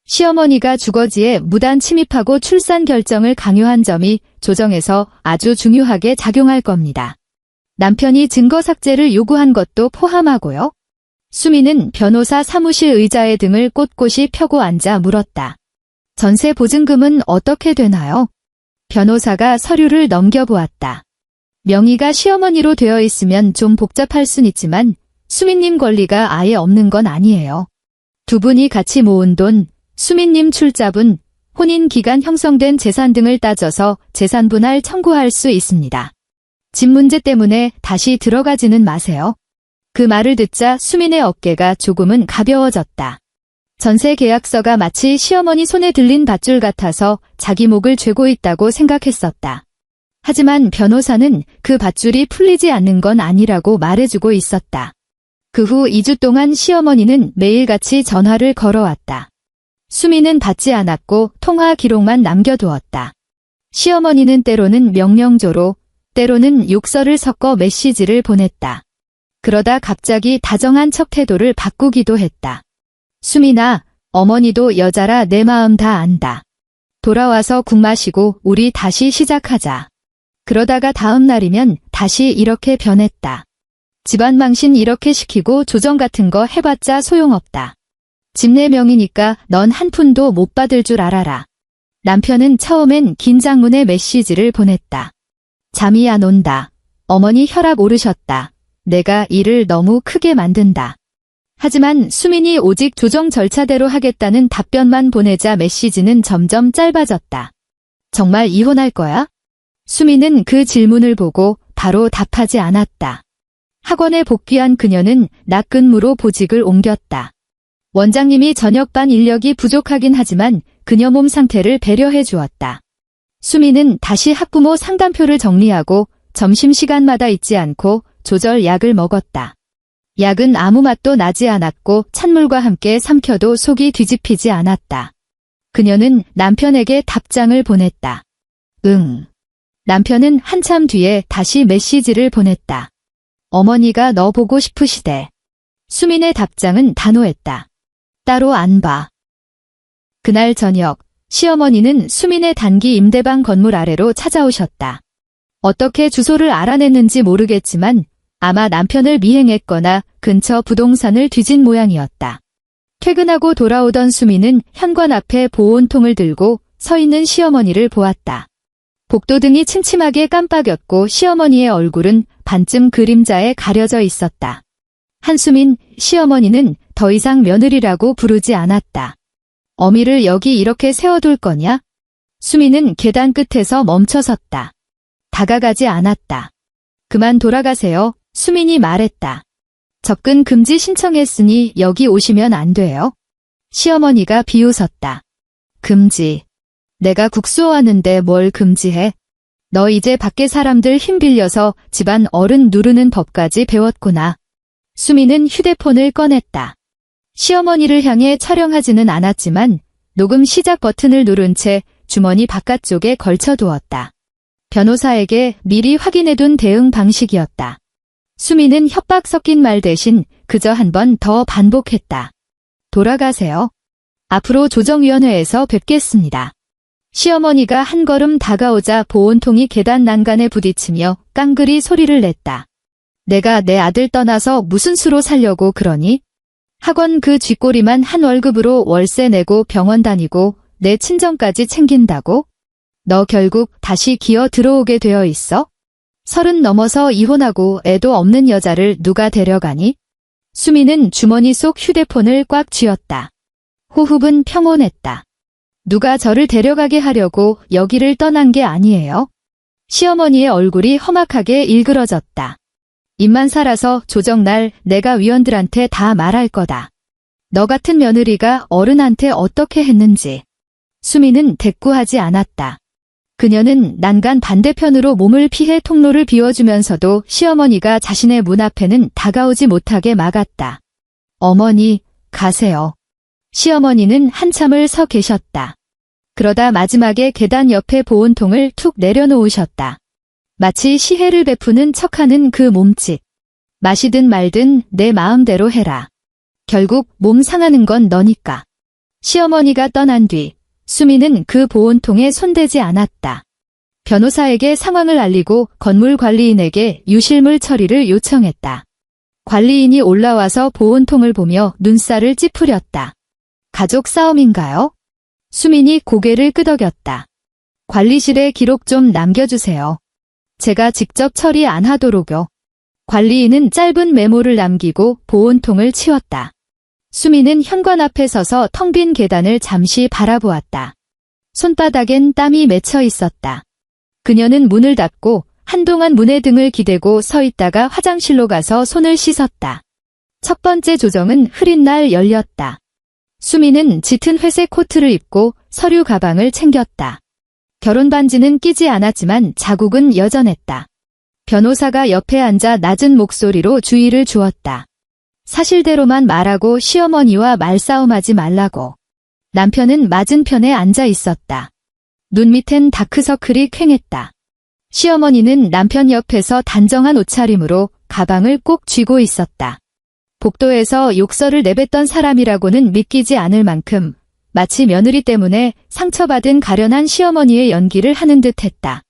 시어머니가 주거지에 무단 침입하고 출산 결정을 강요한 점이 조정에서 아주 중요하게 작용할 겁니다. 남편이 증거 삭제를 요구한 것도 포함하고요. 수민은 변호사 사무실 의자에 등을 꼿꼿이 펴고 앉아 물었다. 전세 보증금은 어떻게 되나요? 변호사가 서류를 넘겨보았다. 명의가 시어머니로 되어 있으면 좀 복잡할 순 있지만 수민님 권리가 아예 없는 건 아니에요. 두 분이 같이 모은 돈, 수민님 출자분, 혼인 기간 형성된 재산 등을 따져서 재산 분할 청구할 수 있습니다. 집 문제 때문에 다시 들어가지는 마세요. 그 말을 듣자 수민의 어깨가 조금은 가벼워졌다. 전세 계약서가 마치 시어머니 손에 들린 밧줄 같아서 자기 목을 죄고 있다고 생각했었다. 하지만 변호사는 그 밧줄이 풀리지 않는 건 아니라고 말해주고 있었다. 그 후 2주 동안 시어머니는 매일같이 전화를 걸어왔다. 수미는 받지 않았고 통화 기록만 남겨두었다. 시어머니는 때로는 명령조로, 때로는 욕설을 섞어 메시지를 보냈다. 그러다 갑자기 다정한 척 태도를 바꾸기도 했다. 수민아, 어머니도 여자라 내 마음 다 안다. 돌아와서 국 마시고 우리 다시 시작하자. 그러다가 다음 날이면 다시 이렇게 변했다. 집안 망신 이렇게 시키고 조정 같은 거 해봤자 소용없다. 집 내 명이니까 넌 한 푼도 못 받을 줄 알아라. 남편은 처음엔 긴장문의 메시지를 보냈다. 잠이 안 온다. 어머니 혈압 오르셨다. 내가 일을 너무 크게 만든다. 하지만 수민이 오직 조정 절차대로 하겠다는 답변만 보내자 메시지는 점점 짧아졌다. 정말 이혼할 거야? 수민은 그 질문을 보고 바로 답하지 않았다. 학원에 복귀한 그녀는 낮 근무로 보직을 옮겼다. 원장님이 저녁반 인력이 부족하긴 하지만 그녀 몸 상태를 배려해 주었다. 수민은 다시 학부모 상담표를 정리하고 점심시간마다 잊지 않고 조절 약을 먹었다. 약은 아무 맛도 나지 않았고 찬물과 함께 삼켜도 속이 뒤집히지 않았다. 그녀는 남편에게 답장을 보냈다. 응. 남편은 한참 뒤에 다시 메시지를 보냈다. 어머니가 너 보고 싶으시대. 수민의 답장은 단호했다. 따로 안 봐. 그날 저녁, 시어머니는 수민의 단기 임대방 건물 아래로 찾아오셨다. 어떻게 주소를 알아냈는지 모르겠지만 아마 남편을 미행했거나 근처 부동산을 뒤진 모양이었다. 퇴근하고 돌아오던 수민은 현관 앞에 보온통을 들고 서 있는 시어머니를 보았다. 복도등이 침침하게 깜빡였고 시어머니의 얼굴은 반쯤 그림자에 가려져 있었다. 한수민, 시어머니는 더 이상 며느리라고 부르지 않았다. 어미를 여기 이렇게 세워둘 거냐? 수민은 계단 끝에서 멈춰섰다. 다가가지 않았다. 그만 돌아가세요. 수민이 말했다. 접근 금지 신청했으니 여기 오시면 안 돼요. 시어머니가 비웃었다. 금지. 내가 국수하는데 뭘 금지해? 너 이제 밖에 사람들 힘 빌려서 집안 어른 누르는 법까지 배웠구나. 수민은 휴대폰을 꺼냈다. 시어머니를 향해 촬영하지는 않았지만 녹음 시작 버튼을 누른 채 주머니 바깥쪽에 걸쳐두었다. 변호사에게 미리 확인해둔 대응 방식이었다. 수민은 협박 섞인 말 대신 그저 한 번 더 반복했다. 돌아가세요. 앞으로 조정위원회에서 뵙겠습니다. 시어머니가 한 걸음 다가오자 보온통이 계단 난간에 부딪히며 깡그리 소리를 냈다. 내가 내 아들 떠나서 무슨 수로 살려고 그러니? 학원 그 쥐꼬리만 한 월급으로 월세 내고 병원 다니고 내 친정까지 챙긴다고? 너 결국 다시 기어 들어오게 되어 있어? 30 넘어서 이혼하고 애도 없는 여자를 누가 데려가니? 수민은 주머니 속 휴대폰을 꽉 쥐었다. 호흡은 평온했다. 누가 저를 데려가게 하려고 여기를 떠난 게 아니에요. 시어머니의 얼굴이 험악하게 일그러졌다. 입만 살아서 조정날 내가 위원들한테 다 말할 거다. 너 같은 며느리가 어른한테 어떻게 했는지. 수민은 대꾸하지 않았다. 그녀는 난간 반대편으로 몸을 피해 통로를 비워주면서도 시어머니가 자신의 문 앞에는 다가오지 못하게 막았다. 어머니, 가세요. 시어머니는 한참을 서 계셨다. 그러다 마지막에 계단 옆에 보온통을 툭 내려놓으셨다. 마치 시혜를 베푸는 척하는 그 몸짓. 마시든 말든 내 마음대로 해라. 결국 몸 상하는 건 너니까. 시어머니가 떠난 뒤 수민은 그 보온통에 손대지 않았다. 변호사에게 상황을 알리고 건물 관리인에게 유실물 처리를 요청했다. 관리인이 올라와서 보온통을 보며 눈살을 찌푸렸다. 가족 싸움인가요? 수민이 고개를 끄덕였다. 관리실에 기록 좀 남겨주세요. 제가 직접 처리 안 하도록요. 관리인은 짧은 메모를 남기고 보온통을 치웠다. 수민은 현관 앞에 서서 텅 빈 계단을 잠시 바라보았다. 손바닥엔 땀이 맺혀 있었다. 그녀는 문을 닫고 한동안 문에 등을 기대고 서 있다가 화장실로 가서 손을 씻었다. 첫 번째 조정은 흐린 날 열렸다. 수민은 짙은 회색 코트를 입고 서류 가방을 챙겼다. 결혼 반지는 끼지 않았지만 자국은 여전했다. 변호사가 옆에 앉아 낮은 목소리로 주의를 주었다. 사실대로만 말하고 시어머니와 말싸움하지 말라고. 남편은 맞은편에 앉아 있었다. 눈 밑엔 다크서클이 퀭했다. 시어머니는 남편 옆에서 단정한 옷차림으로 가방을 꼭 쥐고 있었다. 복도에서 욕설을 내뱉던 사람이라고는 믿기지 않을 만큼 마치 며느리 때문에 상처받은 가련한 시어머니의 연기를 하는 듯했다.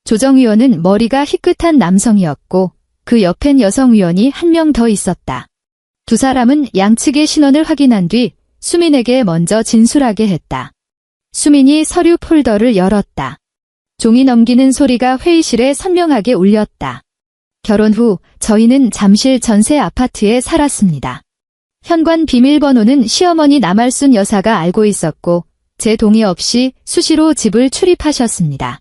조정위원은 머리가 희끗한 남성이었고 그 옆엔 여성위원이 한 명 더 있었다. 두 사람은 양측의 신원을 확인한 뒤 수민에게 먼저 진술하게 했다. 수민이 서류 폴더를 열었다. 종이 넘기는 소리가 회의실에 선명하게 울렸다. 결혼 후 저희는 잠실 전세 아파트에 살았습니다. 현관 비밀번호는 시어머니 남알순 여사가 알고 있었고 제 동의 없이 수시로 집을 출입하셨습니다.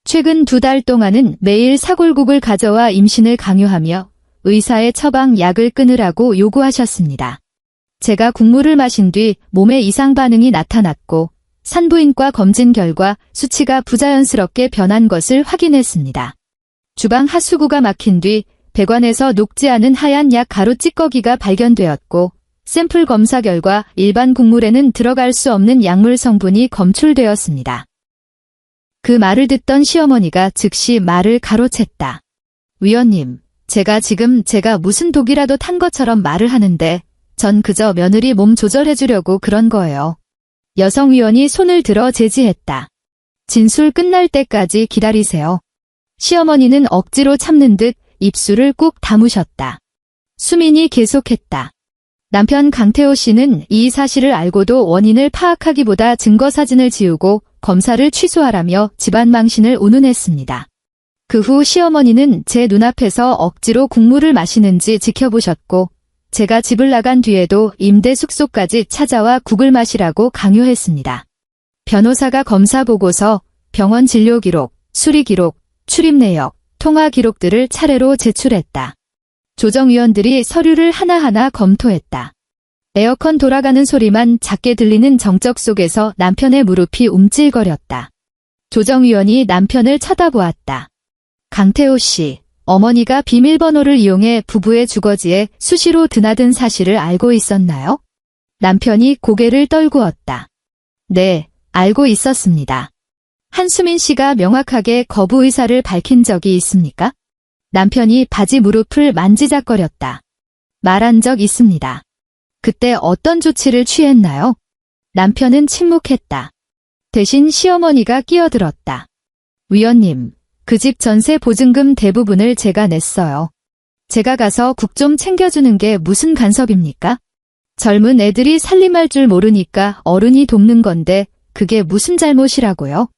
최근 2달 동안은 매일 사골국을 가져와 임신을 강요하며 의사의 처방 약을 끊으라고 요구하셨습니다. 제가 국물을 마신 뒤 몸에 이상 반응이 나타났고 산부인과 검진 결과 수치가 부자연스럽게 변한 것을 확인했습니다. 주방 하수구가 막힌 뒤 배관에서 녹지 않은 하얀 약 가루 찌꺼기가 발견되었고 샘플 검사 결과 일반 국물에는 들어갈 수 없는 약물 성분이 검출되었습니다. 그 말을 듣던 시어머니가 즉시 말을 가로챘다. 위원님, 제가 무슨 독이라도 탄 것처럼 말을 하는데 전 그저 며느리 몸 조절해주려고 그런 거예요. 여성위원이 손을 들어 제지했다. 진술 끝날 때까지 기다리세요. 시어머니는 억지로 참는 듯 입술을 꾹 다무셨다. 수민이 계속했다. 남편 강태호 씨는 이 사실을 알고도 원인을 파악하기보다 증거 사진을 지우고 검사를 취소하라며 집안 망신을 운운했습니다. 그 후 시어머니는 제 눈앞에서 억지로 국물을 마시는지 지켜보셨고 제가 집을 나간 뒤에도 임대 숙소까지 찾아와 국을 마시라고 강요했습니다. 변호사가 검사 보고서, 병원 진료 기록, 수리 기록, 출입 내역, 통화 기록들을 차례로 제출했다. 조정위원들이 서류를 하나하나 검토했다. 에어컨 돌아가는 소리만 작게 들리는 정적 속에서 남편의 무릎이 움찔거렸다. 조정위원이 남편을 쳐다보았다. 강태호 씨, 어머니가 비밀번호를 이용해 부부의 주거지에 수시로 드나든 사실을 알고 있었나요? 남편이 고개를 떨구었다. 네, 알고 있었습니다. 한수민 씨가 명확하게 거부 의사를 밝힌 적이 있습니까? 남편이 바지 무릎을 만지작거렸다. 말한 적 있습니다. 그때 어떤 조치를 취했나요? 남편은 침묵했다. 대신 시어머니가 끼어들었다. 위원님, 그 집 전세 보증금 대부분을 제가 냈어요. 제가 가서 국 좀 챙겨주는 게 무슨 간섭입니까? 젊은 애들이 살림할 줄 모르니까 어른이 돕는 건데 그게 무슨 잘못이라고요?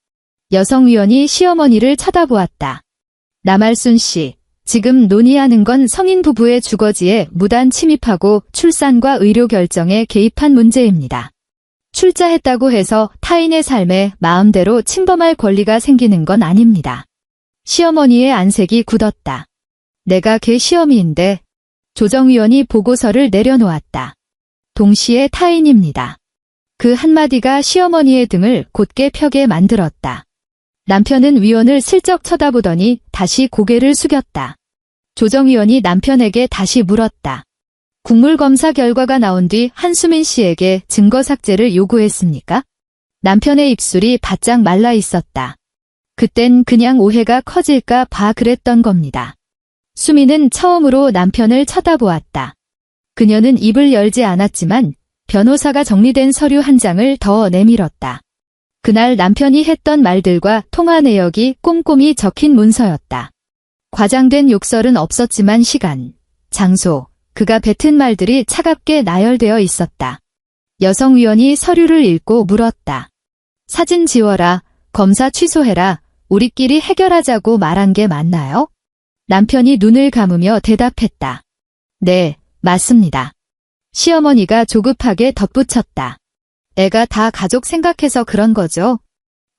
여성위원이 시어머니를 쳐다보았다. 남알순 씨, 지금 논의하는 건 성인 부부의 주거지에 무단 침입하고 출산과 의료 결정에 개입한 문제입니다. 출자했다고 해서 타인의 삶에 마음대로 침범할 권리가 생기는 건 아닙니다. 시어머니의 안색이 굳었다. 내가 걔 시어미인데. 조정위원이 보고서를 내려놓았다. 동시에 타인입니다. 그 한마디가 시어머니의 등을 곧게 펴게 만들었다. 남편은 위원을 슬쩍 쳐다보더니 다시 고개를 숙였다. 조정위원이 남편에게 다시 물었다. 국물 검사 결과가 나온 뒤 한수민 씨에게 증거 삭제를 요구했습니까? 남편의 입술이 바짝 말라 있었다. 그땐 그냥 오해가 커질까 봐 그랬던 겁니다. 수민은 처음으로 남편을 쳐다보았다. 그녀는 입을 열지 않았지만 변호사가 정리된 서류 한 장을 더 내밀었다. 그날 남편이 했던 말들과 통화 내역이 꼼꼼히 적힌 문서였다. 과장된 욕설은 없었지만 시간, 장소, 그가 뱉은 말들이 차갑게 나열되어 있었다. 여성위원이 서류를 읽고 물었다. 사진 지워라, 검사 취소해라, 우리끼리 해결하자고 말한 게 맞나요? 남편이 눈을 감으며 대답했다. 네, 맞습니다. 시어머니가 조급하게 덧붙였다. 애가 다 가족 생각해서 그런 거죠.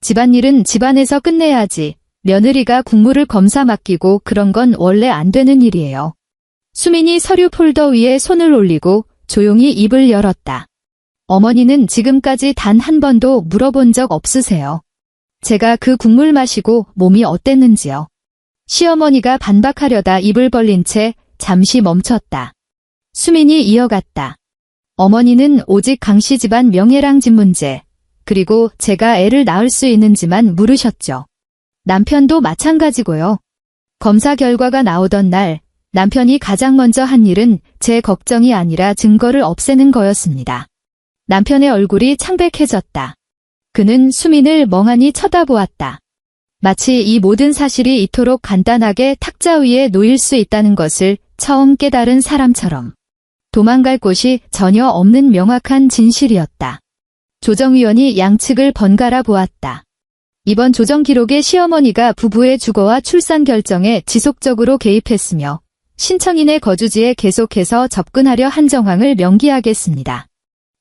집안일은 집안에서 끝내야지. 며느리가 국물을 검사 맡기고 그런 건 원래 안 되는 일이에요. 수민이 서류 폴더 위에 손을 올리고 조용히 입을 열었다. 어머니는 지금까지 단 한 번도 물어본 적 없으세요. 제가 그 국물 마시고 몸이 어땠는지요. 시어머니가 반박하려다 입을 벌린 채 잠시 멈췄다. 수민이 이어갔다. 어머니는 오직 강씨 집안 명예랑 집 문제, 그리고 제가 애를 낳을 수 있는지만 물으셨죠. 남편도 마찬가지고요. 검사 결과가 나오던 날 남편이 가장 먼저 한 일은 제 걱정이 아니라 증거를 없애는 거였습니다. 남편의 얼굴이 창백해졌다. 그는 수민을 멍하니 쳐다보았다. 마치 이 모든 사실이 이토록 간단하게 탁자 위에 놓일 수 있다는 것을 처음 깨달은 사람처럼. 도망갈 곳이 전혀 없는 명확한 진실이었다. 조정위원이 양측을 번갈아 보았다. 이번 조정 기록에 시어머니가 부부의 주거와 출산 결정에 지속적으로 개입했으며 신청인의 거주지에 계속해서 접근하려 한 정황을 명기하겠습니다.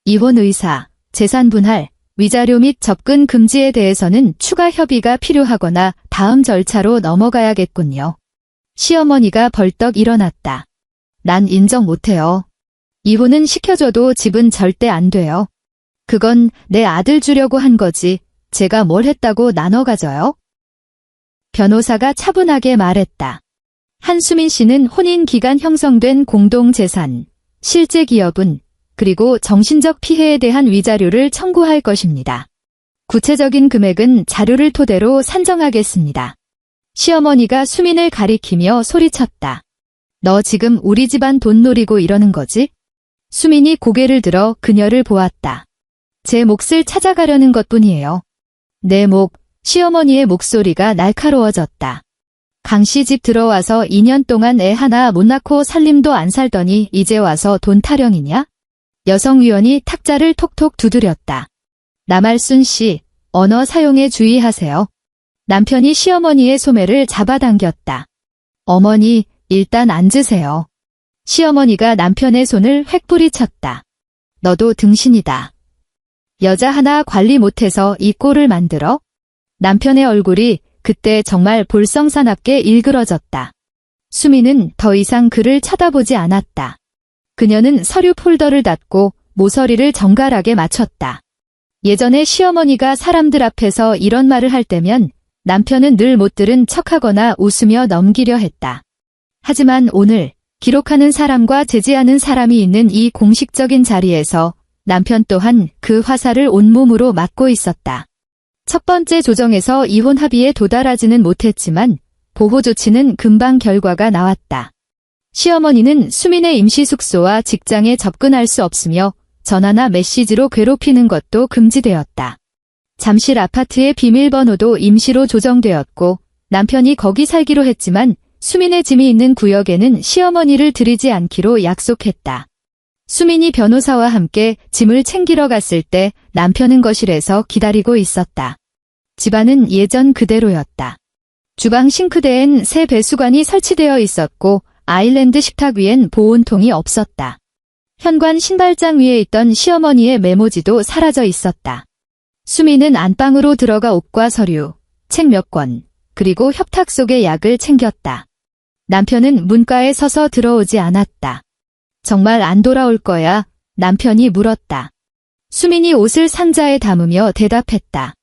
이혼 의사, 재산 분할, 위자료 및 접근 금지에 대해서는 추가 협의가 필요하거나 다음 절차로 넘어가야겠군요. 시어머니가 벌떡 일어났다. 난 인정 못해요. 이혼은 시켜줘도 집은 절대 안 돼요. 그건 내 아들 주려고 한 거지. 제가 뭘 했다고 나눠 가져요? 변호사가 차분하게 말했다. 한수민 씨는 혼인 기간 형성된 공동재산, 실제 기여분, 그리고 정신적 피해에 대한 위자료를 청구할 것입니다. 구체적인 금액은 자료를 토대로 산정하겠습니다. 시어머니가 수민을 가리키며 소리쳤다. 너 지금 우리 집안 돈 노리고 이러는 거지? 수민이 고개를 들어 그녀를 보았다. 제 몫을 찾아가려는 것뿐이에요. 내 목, 시어머니의 목소리가 날카로워졌다. 강씨 집 들어와서 2년 동안 애 하나 못 낳고 살림도 안 살더니 이제 와서 돈 타령이냐? 여성위원이 탁자를 톡톡 두드렸다. 남알순 씨, 언어 사용에 주의하세요. 남편이 시어머니의 소매를 잡아당겼다. 어머니, 일단 앉으세요. 시어머니가 남편의 손을 획 뿌리쳤다. 너도 등신이다. 여자 하나 관리 못해서 이 꼴을 만들어? 남편의 얼굴이 그때 정말 볼썽사납게 일그러졌다. 수미는 더 이상 그를 쳐다보지 않았다. 그녀는 서류 폴더를 닫고 모서리를 정갈하게 맞췄다. 예전에 시어머니가 사람들 앞에서 이런 말을 할 때면 남편은 늘 못 들은 척하거나 웃으며 넘기려 했다. 하지만 오늘 기록하는 사람과 제지하는 사람이 있는 이 공식적인 자리에서 남편 또한 그 화살을 온몸으로 맞고 있었다. 첫 번째 조정에서 이혼 합의에 도달하지는 못했지만 보호 조치는 금방 결과가 나왔다. 시어머니는 수민의 임시 숙소와 직장에 접근할 수 없으며 전화나 메시지로 괴롭히는 것도 금지되었다. 잠실 아파트의 비밀번호도 임시로 조정되었고 남편이 거기 살기로 했지만 수민의 짐이 있는 구역에는 시어머니를 들이지 않기로 약속했다. 수민이 변호사와 함께 짐을 챙기러 갔을 때 남편은 거실에서 기다리고 있었다. 집안은 예전 그대로였다. 주방 싱크대엔 새 배수관이 설치되어 있었고 아일랜드 식탁 위엔 보온통이 없었다. 현관 신발장 위에 있던 시어머니의 메모지도 사라져 있었다. 수민은 안방으로 들어가 옷과 서류, 책 몇 권, 그리고 협탁 속의 약을 챙겼다. 남편은 문가에 서서 들어오지 않았다. 정말 안 돌아올 거야? 남편이 물었다. 수민이 옷을 상자에 담으며 대답했다.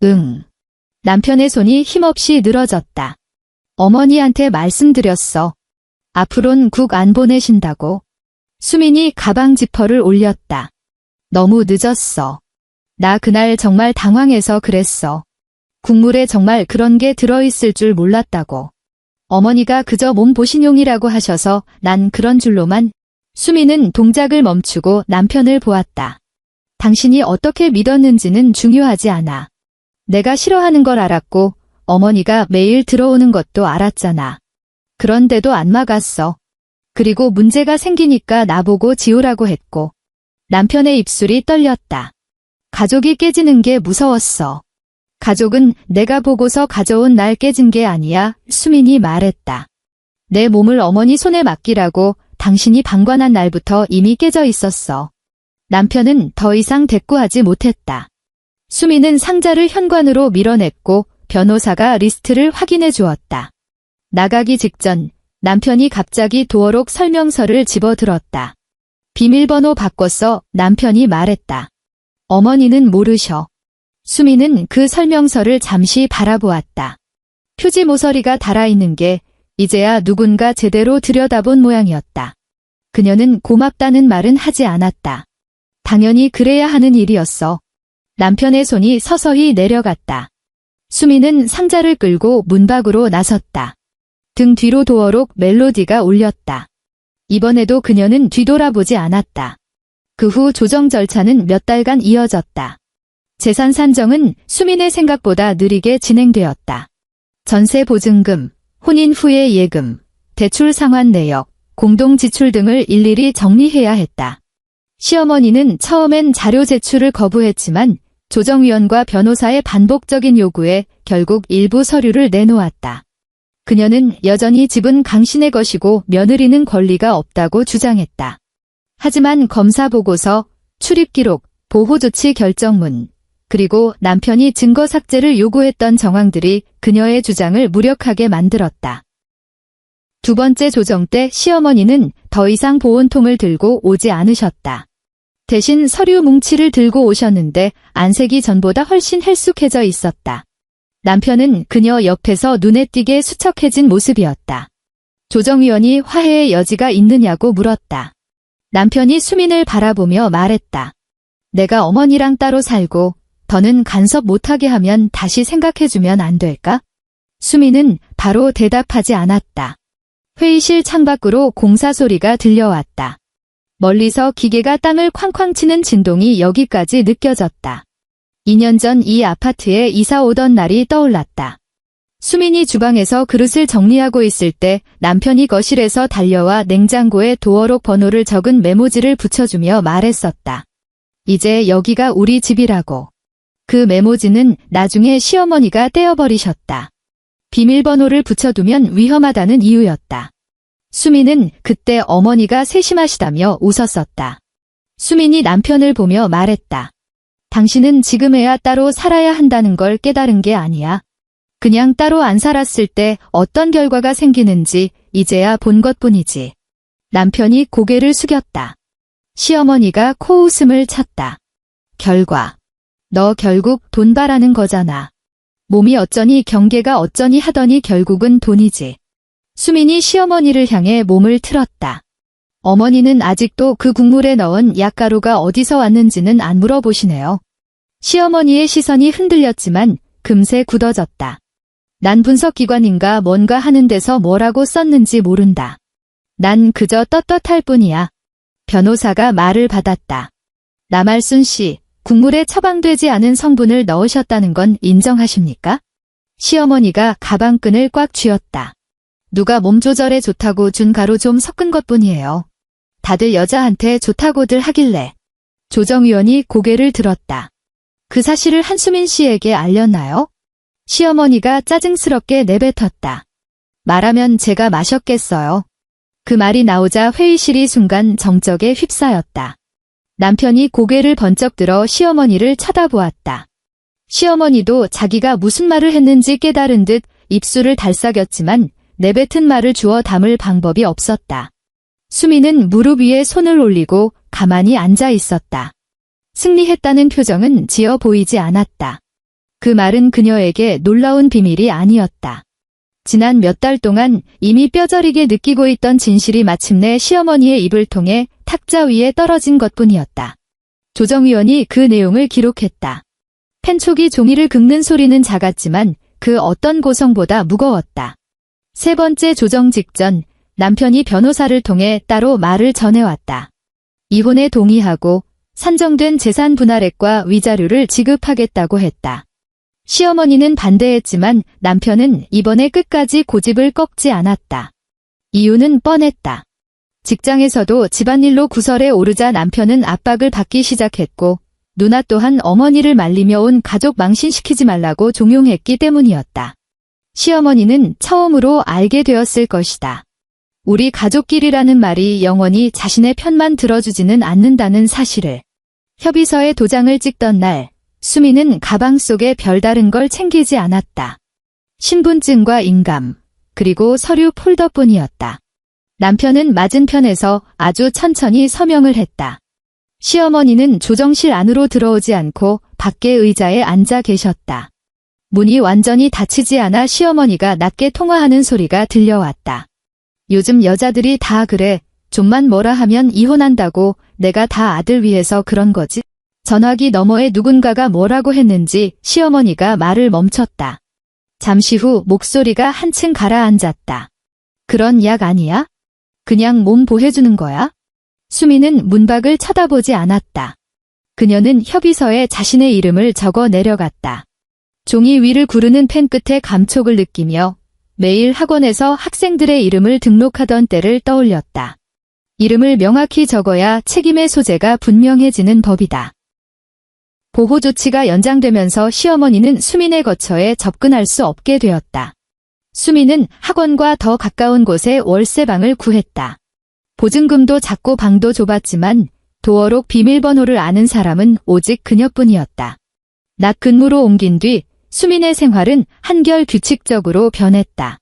응. 남편의 손이 힘없이 늘어졌다. 어머니한테 말씀드렸어. 앞으론 국 안 보내신다고. 수민이 가방 지퍼를 올렸다. 너무 늦었어. 나 그날 정말 당황해서 그랬어. 국물에 정말 그런 게 들어있을 줄 몰랐다고. 어머니가 그저 몸보신용이라고 하셔서 난 그런 줄로만. 수민은 동작을 멈추고 남편을 보았다. 당신이 어떻게 믿었는지는 중요하지 않아. 내가 싫어하는 걸 알았고 어머니가 매일 들어오는 것도 알았잖아. 그런데도 안 막았어. 그리고 문제가 생기니까 나보고 지우라고 했고. 남편의 입술이 떨렸다. 가족이 깨지는 게 무서웠어. 가족은 내가 보고서 가져온 날 깨진 게 아니야, 수민이 말했다. 내 몸을 어머니 손에 맡기라고 당신이 방관한 날부터 이미 깨져 있었어. 남편은 더 이상 대꾸하지 못했다. 수민은 상자를 현관으로 밀어냈고 변호사가 리스트를 확인해 주었다. 나가기 직전 남편이 갑자기 도어록 설명서를 집어들었다. 비밀번호 바꿨어, 남편이 말했다. 어머니는 모르셔. 수민은 그 설명서를 잠시 바라보았다. 표지 모서리가 달아있는 게 이제야 누군가 제대로 들여다본 모양이었다. 그녀는 고맙다는 말은 하지 않았다. 당연히 그래야 하는 일이었어. 남편의 손이 서서히 내려갔다. 수미는 상자를 끌고 문 밖으로 나섰다. 등 뒤로 도어록 멜로디가 울렸다. 이번에도 그녀는 뒤돌아보지 않았다. 그 후 조정 절차는 몇 달간 이어졌다. 재산 산정은 수민의 생각보다 느리게 진행되었다. 전세 보증금, 혼인 후의 예금, 대출 상환 내역, 공동 지출 등을 일일이 정리해야 했다. 시어머니는 처음엔 자료 제출을 거부했지만 조정위원과 변호사의 반복적인 요구에 결국 일부 서류를 내놓았다. 그녀는 여전히 집은 강신의 것이고 며느리는 권리가 없다고 주장했다. 하지만 검사 보고서, 출입기록, 보호조치 결정문, 그리고 남편이 증거 삭제를 요구했던 정황들이 그녀의 주장을 무력하게 만들었다. 두 번째 조정 때 시어머니는 더 이상 보온통을 들고 오지 않으셨다. 대신 서류 뭉치를 들고 오셨는데 안색이 전보다 훨씬 헬쑥해져 있었다. 남편은 그녀 옆에서 눈에 띄게 수척해진 모습이었다. 조정위원이 화해의 여지가 있느냐고 물었다. 남편이 수민을 바라보며 말했다. 내가 어머니랑 따로 살고 더는 간섭 못하게 하면 다시 생각해주면 안 될까? 수민은 바로 대답하지 않았다. 회의실 창밖으로 공사 소리가 들려왔다. 멀리서 기계가 땅을 쾅쾅 치는 진동이 여기까지 느껴졌다. 2년 전 이 아파트에 이사 오던 날이 떠올랐다. 수민이 주방에서 그릇을 정리하고 있을 때 남편이 거실에서 달려와 냉장고에 도어록 번호를 적은 메모지를 붙여주며 말했었다. 이제 여기가 우리 집이라고. 그 메모지는 나중에 시어머니가 떼어버리셨다. 비밀번호를 붙여두면 위험하다는 이유였다. 수민은 그때 어머니가 세심하시다며 웃었었다. 수민이 남편을 보며 말했다. 당신은 지금에야 따로 살아야 한다는 걸 깨달은 게 아니야. 그냥 따로 안 살았을 때 어떤 결과가 생기는지 이제야 본 것뿐이지. 남편이 고개를 숙였다. 시어머니가 코웃음을 쳤다. 결과. 너 결국 돈 바라는 거잖아. 몸이 어쩌니 경계가 어쩌니 하더니 결국은 돈이지. 수민이 시어머니를 향해 몸을 틀었다. 어머니는 아직도 그 국물에 넣은 약가루가 어디서 왔는지는 안 물어보시네요. 시어머니의 시선이 흔들렸지만 금세 굳어졌다. 난 분석기관인가 뭔가 하는 데서 뭐라고 썼는지 모른다. 난 그저 떳떳할 뿐이야. 변호사가 말을 받았다. 남알순 씨, 국물에 처방되지 않은 성분을 넣으셨다는 건 인정하십니까? 시어머니가 가방끈을 꽉 쥐었다. 누가 몸 조절에 좋다고 준 가루 좀 섞은 것뿐이에요. 다들 여자한테 좋다고들 하길래. 조정위원이 고개를 들었다. 그 사실을 한수민 씨에게 알렸나요? 시어머니가 짜증스럽게 내뱉었다. 말하면 제가 마셨겠어요. 그 말이 나오자 회의실이 순간 정적에 휩싸였다. 남편이 고개를 번쩍 들어 시어머니를 쳐다보았다. 시어머니도 자기가 무슨 말을 했는지 깨달은 듯 입술을 달싹였지만 내뱉은 말을 주워 담을 방법이 없었다. 수미는 무릎 위에 손을 올리고 가만히 앉아 있었다. 승리했다는 표정은 지어 보이지 않았다. 그 말은 그녀에게 놀라운 비밀이 아니었다. 지난 몇 달 동안 이미 뼈저리게 느끼고 있던 진실이 마침내 시어머니의 입을 통해 탁자 위에 떨어진 것뿐이었다. 조정위원이 그 내용을 기록했다. 펜촉이 종이를 긁는 소리는 작았지만 그 어떤 고성보다 무거웠다. 세 번째 조정 직전 남편이 변호사를 통해 따로 말을 전해왔다. 이혼에 동의하고 산정된 재산 분할액과 위자료를 지급하겠다고 했다. 시어머니는 반대했지만 남편은 이번에 끝까지 고집을 꺾지 않았다. 이유는 뻔했다. 직장에서도 집안일로 구설에 오르자 남편은 압박을 받기 시작했고 누나 또한 어머니를 말리며 온 가족 망신시키지 말라고 종용했기 때문이었다. 시어머니는 처음으로 알게 되었을 것이다. 우리 가족끼리라는 말이 영원히 자신의 편만 들어주지는 않는다는 사실을. 협의서에 도장을 찍던 날 수미는 가방 속에 별다른 걸 챙기지 않았다. 신분증과 인감, 그리고 서류 폴더뿐이었다. 남편은 맞은편에서 아주 천천히 서명을 했다. 시어머니는 조정실 안으로 들어오지 않고 밖에 의자에 앉아 계셨다. 문이 완전히 닫히지 않아 시어머니가 낮게 통화하는 소리가 들려왔다. 요즘 여자들이 다 그래. 좀만 뭐라 하면 이혼한다고. 내가 다 아들 위해서 그런 거지. 전화기 너머에 누군가가 뭐라고 했는지 시어머니가 말을 멈췄다. 잠시 후 목소리가 한층 가라앉았다. 그런 약 아니야? 그냥 몸 보해주는 거야? 수미는 문밖을 쳐다보지 않았다. 그녀는 협의서에 자신의 이름을 적어 내려갔다. 종이 위를 구르는 펜 끝에 감촉을 느끼며 매일 학원에서 학생들의 이름을 등록하던 때를 떠올렸다. 이름을 명확히 적어야 책임의 소재가 분명해지는 법이다. 보호 조치가 연장되면서 시어머니는 수민의 거처에 접근할 수 없게 되었다. 수민은 학원과 더 가까운 곳에 월세방을 구했다. 보증금도 작고 방도 좁았지만 도어록 비밀번호를 아는 사람은 오직 그녀뿐이었다. 낮 근무로 옮긴 뒤 수민의 생활은 한결 규칙적으로 변했다.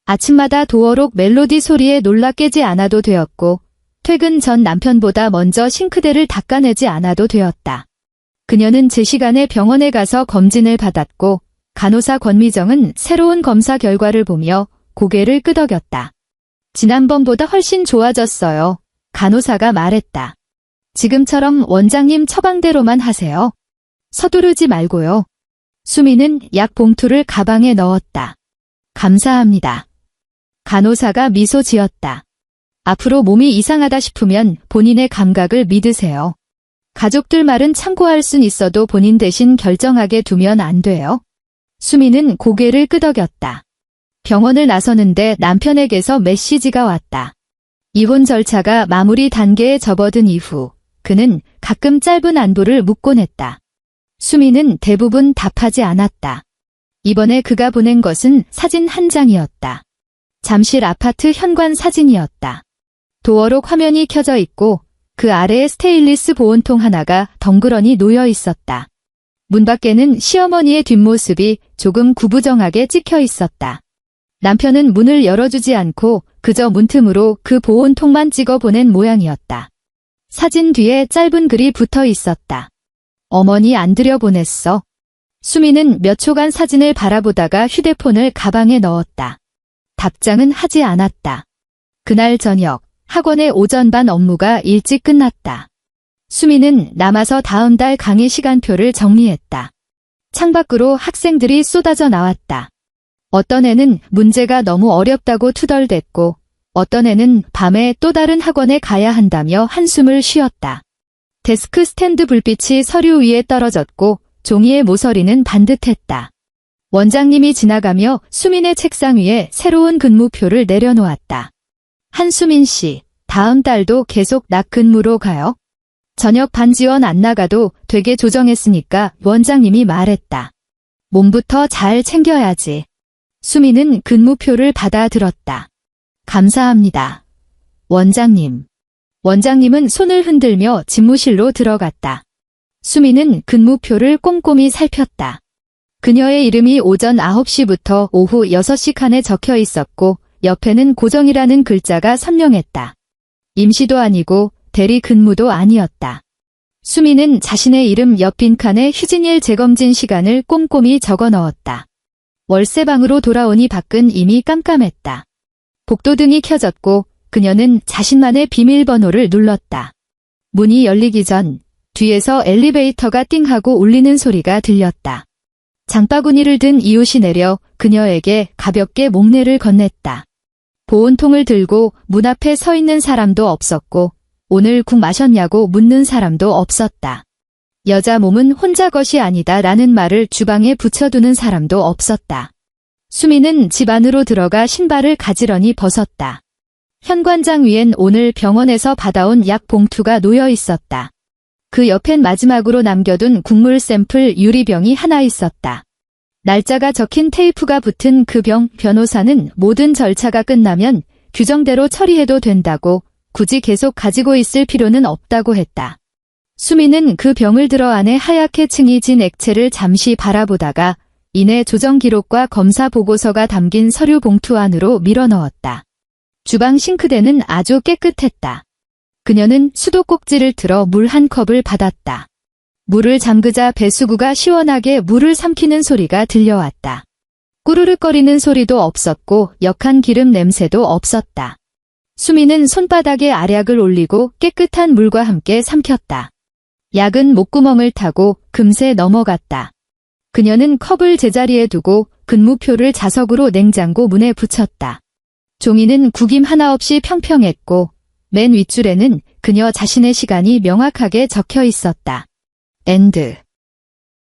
아침마다 도어록 멜로디 소리에 놀라 깨지 않아도 되었고 퇴근 전 남편보다 먼저 싱크대를 닦아내지 않아도 되었다. 그녀는 제 시간에 병원에 가서 검진을 받았고 간호사 권미정은 새로운 검사 결과를 보며 고개를 끄덕였다. 지난번보다 훨씬 좋아졌어요. 간호사가 말했다. 지금처럼 원장님 처방대로만 하세요. 서두르지 말고요. 수미는 약 봉투를 가방에 넣었다. 감사합니다. 간호사가 미소 지었다. 앞으로 몸이 이상하다 싶으면 본인의 감각을 믿으세요. 가족들 말은 참고할 순 있어도 본인 대신 결정하게 두면 안 돼요. 수미는 고개를 끄덕였다. 병원을 나서는데 남편에게서 메시지가 왔다. 이혼 절차가 마무리 단계에 접어든 이후 그는 가끔 짧은 안부를 묻곤 했다. 수미는 대부분 답하지 않았다. 이번에 그가 보낸 것은 사진 한 장이었다. 잠실 아파트 현관 사진이었다. 도어록 화면이 켜져 있고 그 아래에 스테인리스 보온통 하나가 덩그러니 놓여 있었다. 문 밖에는 시어머니의 뒷모습이 조금 구부정하게 찍혀 있었다. 남편은 문을 열어주지 않고 그저 문틈으로 그 보온통만 찍어 보낸 모양이었다. 사진 뒤에 짧은 글이 붙어 있었다. 어머니 안 들여보냈어. 수미는 몇 초간 사진을 바라보다가 휴대폰을 가방에 넣었다. 답장은 하지 않았다. 그날 저녁 학원의 오전반 업무가 일찍 끝났다. 수미는 남아서 다음 달 강의 시간표를 정리했다. 창밖으로 학생들이 쏟아져 나왔다. 어떤 애는 문제가 너무 어렵다고 투덜댔고 어떤 애는 밤에 또 다른 학원에 가야 한다며 한숨을 쉬었다. 데스크 스탠드 불빛이 서류 위에 떨어졌고 종이의 모서리는 반듯했다. 원장님이 지나가며 수민의 책상 위에 새로운 근무표를 내려놓았다. 한수민 씨, 다음 달도 계속 낮 근무로 가요? 저녁 반 지원 안 나가도 되게 조정했으니까 원장님이 말했다. 몸부터 잘 챙겨야지. 수민은 근무표를 받아들었다. 감사합니다. 원장님. 원장님은 손을 흔들며 집무실로 들어갔다. 수민은 근무표를 꼼꼼히 살폈다. 그녀의 이름이 오전 9시부터 오후 6시 칸에 적혀 있었고 옆에는 고정이라는 글자가 선명했다. 임시도 아니고 대리 근무도 아니었다. 수민은 자신의 이름 옆 빈칸에 휴진일 재검진 시간을 꼼꼼히 적어 넣었다. 월세방으로 돌아오니 밖은 이미 깜깜했다. 복도등이 켜졌고 그녀는 자신만의 비밀번호를 눌렀다. 문이 열리기 전 뒤에서 엘리베이터가 띵하고 울리는 소리가 들렸다. 장바구니를 든 이웃이 내려 그녀에게 가볍게 목례를 건넸다. 보온통을 들고 문 앞에 서 있는 사람도 없었고 오늘 국 마셨냐고 묻는 사람도 없었다. 여자 몸은 혼자 것이 아니다 라는 말을 주방에 붙여두는 사람도 없었다. 수미는 집 안으로 들어가 신발을 가지런히 벗었다. 현관장 위엔 오늘 병원에서 받아온 약 봉투가 놓여 있었다. 그 옆엔 마지막으로 남겨둔 국물 샘플 유리병이 하나 있었다. 날짜가 적힌 테이프가 붙은 그 병, 변호사는 모든 절차가 끝나면 규정대로 처리해도 된다고 굳이 계속 가지고 있을 필요는 없다고 했다. 수미는 그 병을 들어 안에 하얗게 층이 진 액체를 잠시 바라보다가 이내 조정 기록과 검사 보고서가 담긴 서류 봉투 안으로 밀어 넣었다. 주방 싱크대는 아주 깨끗했다. 그녀는 수도꼭지를 틀어 물 한 컵을 받았다. 물을 잠그자 배수구가 시원하게 물을 삼키는 소리가 들려왔다. 꾸르륵거리는 소리도 없었고 역한 기름 냄새도 없었다. 수미는 손바닥에 알약을 올리고 깨끗한 물과 함께 삼켰다. 약은 목구멍을 타고 금세 넘어갔다. 그녀는 컵을 제자리에 두고 근무표를 자석으로 냉장고 문에 붙였다. 종이는 구김 하나 없이 평평했고 맨 윗줄에는 그녀 자신의 시간이 명확하게 적혀 있었다. 엔드.